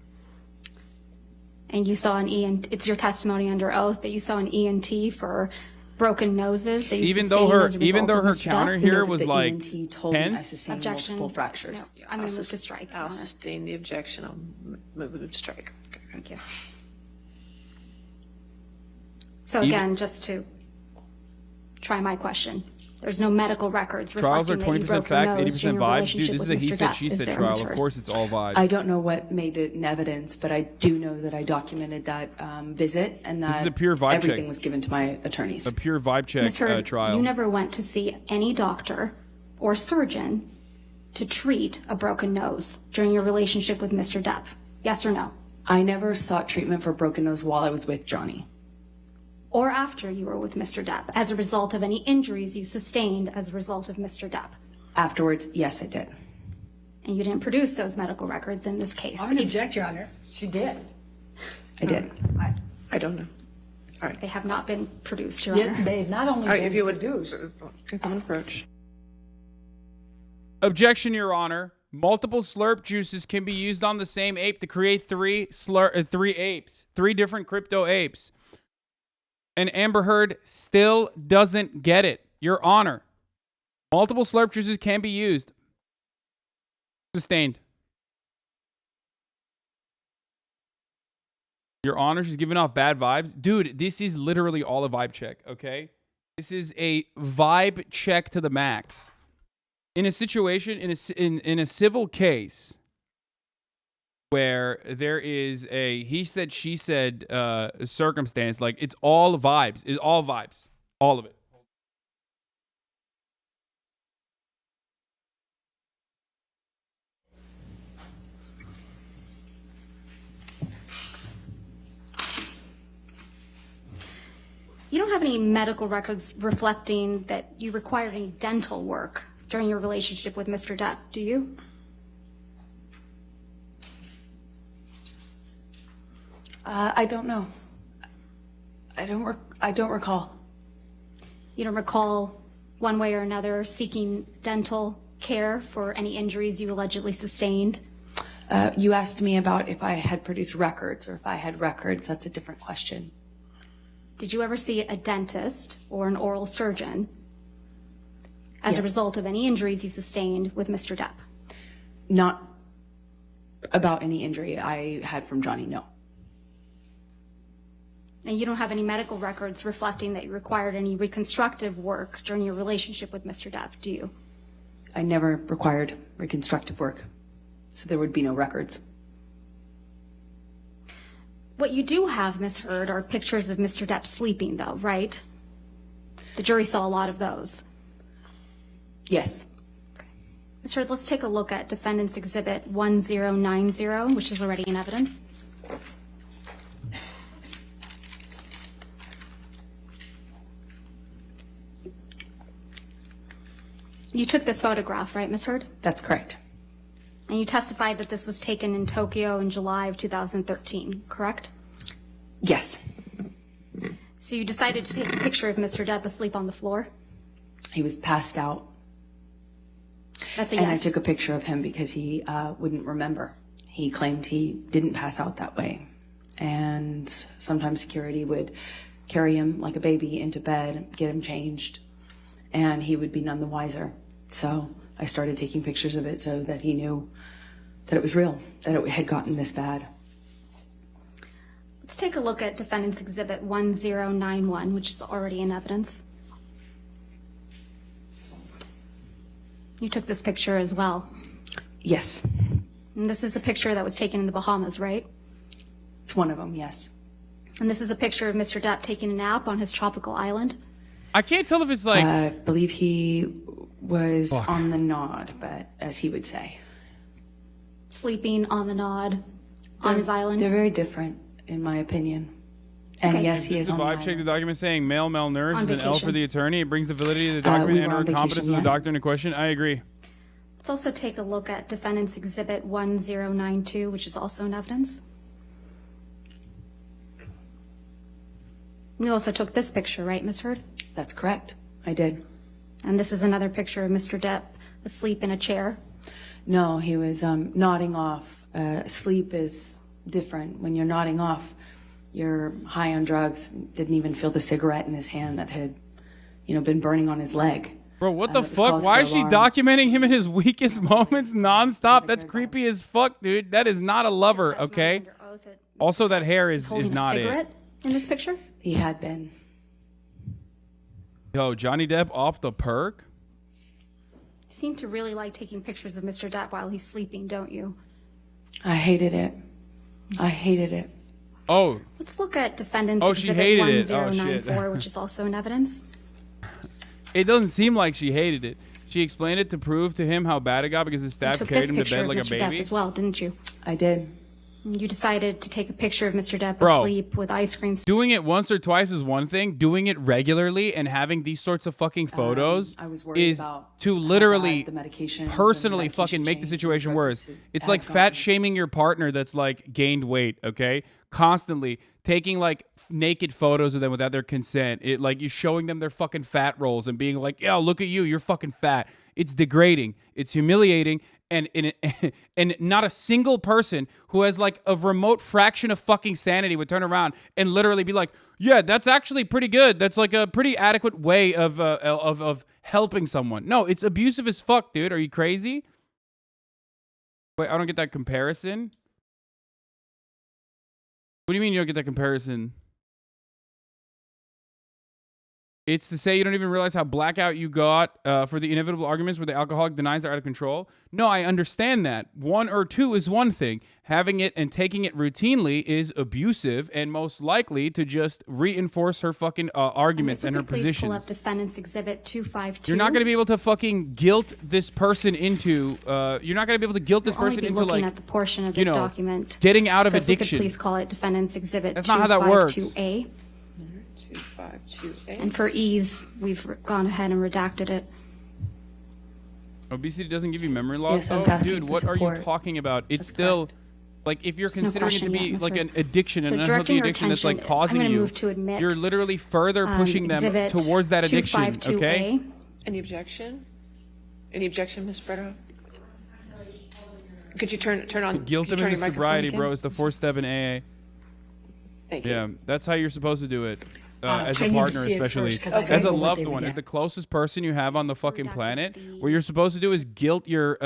[SPEAKER 3] And you saw an ENT, it's your testimony under oath that you saw an ENT for broken noses that you
[SPEAKER 1] Even though
[SPEAKER 3] sustained
[SPEAKER 1] her,
[SPEAKER 3] as a
[SPEAKER 1] even
[SPEAKER 3] result
[SPEAKER 1] though
[SPEAKER 3] of
[SPEAKER 1] her
[SPEAKER 3] Mr. Depp?
[SPEAKER 1] counter
[SPEAKER 2] You
[SPEAKER 1] here
[SPEAKER 2] know,
[SPEAKER 1] was
[SPEAKER 2] the
[SPEAKER 1] like
[SPEAKER 2] ENT told me I
[SPEAKER 1] tense.
[SPEAKER 2] sustained
[SPEAKER 3] Objection.
[SPEAKER 2] multiple fractures.
[SPEAKER 3] No, I'm going to move to strike, Your
[SPEAKER 5] I'll
[SPEAKER 3] Honor.
[SPEAKER 5] sustain the objection. I'll move it to strike. Okay.
[SPEAKER 3] Thank you. So again, just to try my question, there's no medical records
[SPEAKER 1] Trials are
[SPEAKER 3] reflecting that you
[SPEAKER 1] 20%
[SPEAKER 3] broke your
[SPEAKER 1] facts,
[SPEAKER 3] nose
[SPEAKER 1] 80%
[SPEAKER 3] during your
[SPEAKER 1] vibes. Dude,
[SPEAKER 3] relationship
[SPEAKER 1] this is
[SPEAKER 3] with
[SPEAKER 1] a he
[SPEAKER 3] Mr.
[SPEAKER 1] said,
[SPEAKER 3] Depp.
[SPEAKER 1] she
[SPEAKER 3] Is
[SPEAKER 1] said
[SPEAKER 3] there,
[SPEAKER 1] trial.
[SPEAKER 3] Ms.
[SPEAKER 1] Of
[SPEAKER 3] Heard?
[SPEAKER 1] course, it's all vibes.
[SPEAKER 2] I don't know what made it in evidence, but I do know that I documented that visit and that
[SPEAKER 1] is a pure vibe
[SPEAKER 2] everything
[SPEAKER 1] check.
[SPEAKER 2] was given to my attorneys.
[SPEAKER 1] A pure vibe check
[SPEAKER 3] Ms. Heard,
[SPEAKER 1] trial.
[SPEAKER 3] you never went to see any doctor or surgeon to treat a broken nose during your relationship with Mr. Depp. Yes or no?
[SPEAKER 2] I never sought treatment for broken nose while I was with Johnny.
[SPEAKER 3] Or after you were with Mr. Depp as a result of any injuries you sustained as a result of Mr. Depp?
[SPEAKER 2] Afterwards, yes, I did.
[SPEAKER 3] And you didn't produce those medical records in this case.
[SPEAKER 8] I would object, Your Honor. She did.
[SPEAKER 2] I did.
[SPEAKER 5] I don't know. All right.
[SPEAKER 3] They have not been produced, Your
[SPEAKER 8] Yet
[SPEAKER 3] Honor.
[SPEAKER 8] they not only
[SPEAKER 5] All right, if
[SPEAKER 8] been
[SPEAKER 5] you would
[SPEAKER 8] produced,
[SPEAKER 5] come and approach.
[SPEAKER 1] Objection, Your Honor. Multiple slurp juices can be used on the same ape to create three apes, three different crypto apes. And Amber Heard still doesn't get it. Your Honor. Multiple slurp juices can be used. Sustained. Your Honor, she's giving off bad vibes. Dude, this is literally all a vibe check, okay? This is a vibe check to the max. In a situation, in a civil case, where there is a he said, she said circumstance. Like, it's all vibes. It's all vibes. All of it.
[SPEAKER 3] You don't have any medical records reflecting that you required any dental work during your relationship with Mr. Depp, do you?
[SPEAKER 2] I don't know. I don't recall.
[SPEAKER 3] You don't recall one way or another seeking dental care for any injuries you allegedly sustained?
[SPEAKER 2] You asked me about if I had produced records or if I had records. That's a different question.
[SPEAKER 3] Did you ever see a dentist or an oral surgeon as a result of any injuries you sustained with Mr. Depp?
[SPEAKER 2] Not about any injury I had from Johnny, no.
[SPEAKER 3] And you don't have any medical records reflecting that you required any reconstructive work during your relationship with Mr. Depp, do you?
[SPEAKER 2] I never required reconstructive work, so there would be no records.
[SPEAKER 3] What you do have, Ms. Heard, are pictures of Mr. Depp sleeping, though, right? The jury saw a lot of those.
[SPEAKER 2] Yes.
[SPEAKER 3] Ms. Heard, let's take a look at Defendant's Exhibit 1090, which is already in evidence. You took this photograph, right, Ms. Heard?
[SPEAKER 2] That's correct.
[SPEAKER 3] And you testified that this was taken in Tokyo in July of 2013, correct?
[SPEAKER 2] Yes.
[SPEAKER 3] So you decided to take a picture of Mr. Depp asleep on the floor?
[SPEAKER 2] He was passed out.
[SPEAKER 3] That's a
[SPEAKER 2] And
[SPEAKER 3] yes.
[SPEAKER 2] I took a picture of him because he wouldn't remember. He claimed he didn't pass out that way. And sometimes security would carry him like a baby into bed, get him changed, and he would be none the wiser. So I started taking pictures of it so that he knew that it was real, that it had gotten this bad.
[SPEAKER 3] Let's take a look at Defendant's Exhibit 1091, which is already in evidence. You took this picture as well.
[SPEAKER 2] Yes.
[SPEAKER 3] And this is a picture that was taken in the Bahamas, right?
[SPEAKER 2] It's one of them, yes.
[SPEAKER 3] And this is a picture of Mr. Depp taking a nap on his tropical island.
[SPEAKER 1] I can't tell if it's like
[SPEAKER 2] I believe he was on the nod, but as he would say.
[SPEAKER 3] Sleeping on the nod on his island.
[SPEAKER 2] They're very different, in my opinion. And
[SPEAKER 3] Okay.
[SPEAKER 2] yes, he
[SPEAKER 1] This
[SPEAKER 2] is
[SPEAKER 1] is
[SPEAKER 2] on
[SPEAKER 1] the
[SPEAKER 2] the
[SPEAKER 1] vibe check the
[SPEAKER 2] island.
[SPEAKER 1] document saying male malnourished
[SPEAKER 3] On
[SPEAKER 1] is an L for
[SPEAKER 3] vacation.
[SPEAKER 1] the attorney. It brings the validity of the document
[SPEAKER 2] we
[SPEAKER 1] and
[SPEAKER 2] were
[SPEAKER 1] or
[SPEAKER 2] on
[SPEAKER 1] competence
[SPEAKER 2] vacation,
[SPEAKER 1] of the
[SPEAKER 2] yes.
[SPEAKER 1] doctor in question. I agree.
[SPEAKER 3] Let's also take a look at Defendant's Exhibit 1092, which is also in evidence. You also took this picture, right, Ms. Heard?
[SPEAKER 2] That's correct. I did.
[SPEAKER 3] And this is another picture of Mr. Depp asleep in a chair.
[SPEAKER 2] No, he was nodding off. Sleep is different. When you're nodding off, you're high on drugs, didn't even feel the cigarette in his hand that had, been burning on his leg.
[SPEAKER 1] Bro, what the
[SPEAKER 2] It was
[SPEAKER 1] fuck?
[SPEAKER 2] cause
[SPEAKER 1] Why
[SPEAKER 2] for
[SPEAKER 1] is she
[SPEAKER 2] alarm.
[SPEAKER 1] documenting him in his weakest moments nonstop? That's creepy as fuck, dude. That is not a lover, okay?
[SPEAKER 3] Under oath that
[SPEAKER 1] Also, that hair is
[SPEAKER 3] holding
[SPEAKER 1] not
[SPEAKER 3] a
[SPEAKER 1] it.
[SPEAKER 3] cigarette in this picture.
[SPEAKER 2] He had been.
[SPEAKER 1] Yo, Johnny Depp off the perk?
[SPEAKER 3] You seem to really like taking pictures of Mr. Depp while he's sleeping, don't you?
[SPEAKER 2] I hated it. I hated it.
[SPEAKER 1] Oh,
[SPEAKER 3] Let's look at Defendant's
[SPEAKER 1] Oh, she
[SPEAKER 3] Exhibit
[SPEAKER 1] hated it. Oh,
[SPEAKER 3] 1094,
[SPEAKER 1] shit.
[SPEAKER 3] which is also in evidence.
[SPEAKER 1] it doesn't seem like she hated it. She explained it to prove to him how bad it got because his
[SPEAKER 3] You
[SPEAKER 1] staff
[SPEAKER 3] took
[SPEAKER 1] carried
[SPEAKER 3] this
[SPEAKER 1] him to
[SPEAKER 3] picture
[SPEAKER 1] bed
[SPEAKER 3] of
[SPEAKER 1] like a
[SPEAKER 3] Mr.
[SPEAKER 1] baby.
[SPEAKER 3] Depp as well, didn't you?
[SPEAKER 2] I did.
[SPEAKER 3] You decided to take a picture of Mr. Depp
[SPEAKER 1] Bro.
[SPEAKER 3] asleep with ice cream.
[SPEAKER 1] Doing it once or twice is one thing. Doing it regularly and having these sorts of fucking photos
[SPEAKER 2] I was worried
[SPEAKER 1] is
[SPEAKER 2] about
[SPEAKER 1] to
[SPEAKER 2] how
[SPEAKER 1] literally
[SPEAKER 2] bad the medications and
[SPEAKER 1] personally
[SPEAKER 2] medication
[SPEAKER 1] fucking make the
[SPEAKER 2] change
[SPEAKER 1] situation
[SPEAKER 2] and
[SPEAKER 1] worse.
[SPEAKER 2] drug use
[SPEAKER 1] It's
[SPEAKER 2] had
[SPEAKER 1] like
[SPEAKER 2] gone.
[SPEAKER 1] fat shaming your partner that's like gained weight, okay? Constantly taking like naked photos of them without their consent. It like you showing them their fucking fat rolls and being like, "Yo, look at you, you're fucking fat." It's degrading. It's humiliating. And not a single person who has like a remote fraction of fucking sanity would turn around and literally be like, "Yeah, that's actually pretty good. That's like a pretty adequate way of helping someone." No, it's abusive as fuck, dude. Are you crazy? Wait, I don't get that comparison. What do you mean you don't get that comparison? It's to say you don't even realize how blackout you got for the inevitable arguments where the alcoholic denies they're out of control. No, I understand that. 1 or 2 is one thing. Having it and taking it routinely is abusive and most likely to just reinforce her fucking arguments and her
[SPEAKER 3] Please pull up
[SPEAKER 1] positions.
[SPEAKER 3] Defendant's Exhibit 252.
[SPEAKER 1] You're not going to be able to fucking guilt this person into. You're not going to be able to guilt this person into
[SPEAKER 3] looking
[SPEAKER 1] like
[SPEAKER 3] at the portion of
[SPEAKER 1] you
[SPEAKER 3] this
[SPEAKER 1] know,
[SPEAKER 3] document.
[SPEAKER 1] getting out of
[SPEAKER 3] So if we could
[SPEAKER 1] addiction.
[SPEAKER 3] please call it Defendant's Exhibit
[SPEAKER 1] That's not how that works.
[SPEAKER 3] 252A.
[SPEAKER 5] 252A.
[SPEAKER 3] And for ease, we've gone ahead and redacted it.
[SPEAKER 1] Obesity doesn't give you memory loss.
[SPEAKER 2] Yes, I was
[SPEAKER 1] Oh,
[SPEAKER 2] asking
[SPEAKER 1] dude,
[SPEAKER 2] for
[SPEAKER 1] what are you
[SPEAKER 2] support.
[SPEAKER 1] talking about? It's
[SPEAKER 2] That's
[SPEAKER 1] still
[SPEAKER 2] correct.
[SPEAKER 1] like if you're
[SPEAKER 3] There's no
[SPEAKER 1] considering it to
[SPEAKER 3] question
[SPEAKER 1] be
[SPEAKER 3] yet,
[SPEAKER 1] like
[SPEAKER 3] Ms.
[SPEAKER 1] an
[SPEAKER 3] Reed.
[SPEAKER 1] addiction,
[SPEAKER 3] So
[SPEAKER 1] an
[SPEAKER 3] directing
[SPEAKER 1] unhealthy
[SPEAKER 3] your
[SPEAKER 1] addiction that's like
[SPEAKER 3] attention, I'm
[SPEAKER 1] causing
[SPEAKER 3] gonna
[SPEAKER 1] you.
[SPEAKER 3] move to admit,
[SPEAKER 1] You're literally further pushing them
[SPEAKER 3] Exhibit
[SPEAKER 1] towards that addiction.
[SPEAKER 3] 252A.
[SPEAKER 1] Okay.
[SPEAKER 5] Any objection? Any objection, Ms. Brito? Could you turn on?
[SPEAKER 1] Guilt
[SPEAKER 5] could
[SPEAKER 1] of
[SPEAKER 5] you turn
[SPEAKER 1] into
[SPEAKER 5] your microphone
[SPEAKER 1] sobriety,
[SPEAKER 5] again?
[SPEAKER 1] bro, is the 4th step in AA.
[SPEAKER 5] Thank you.
[SPEAKER 1] Yeah, that's how you're supposed to do it. As
[SPEAKER 8] I
[SPEAKER 1] a
[SPEAKER 8] need to
[SPEAKER 1] partner,
[SPEAKER 8] see it
[SPEAKER 1] especially
[SPEAKER 8] first, 'cause I
[SPEAKER 1] as a
[SPEAKER 8] don't know what
[SPEAKER 1] loved
[SPEAKER 8] they
[SPEAKER 1] one, as
[SPEAKER 8] react.
[SPEAKER 1] the closest person you have on the fucking
[SPEAKER 3] Redacted
[SPEAKER 1] planet.
[SPEAKER 3] the-
[SPEAKER 1] What you're supposed to do is guilt your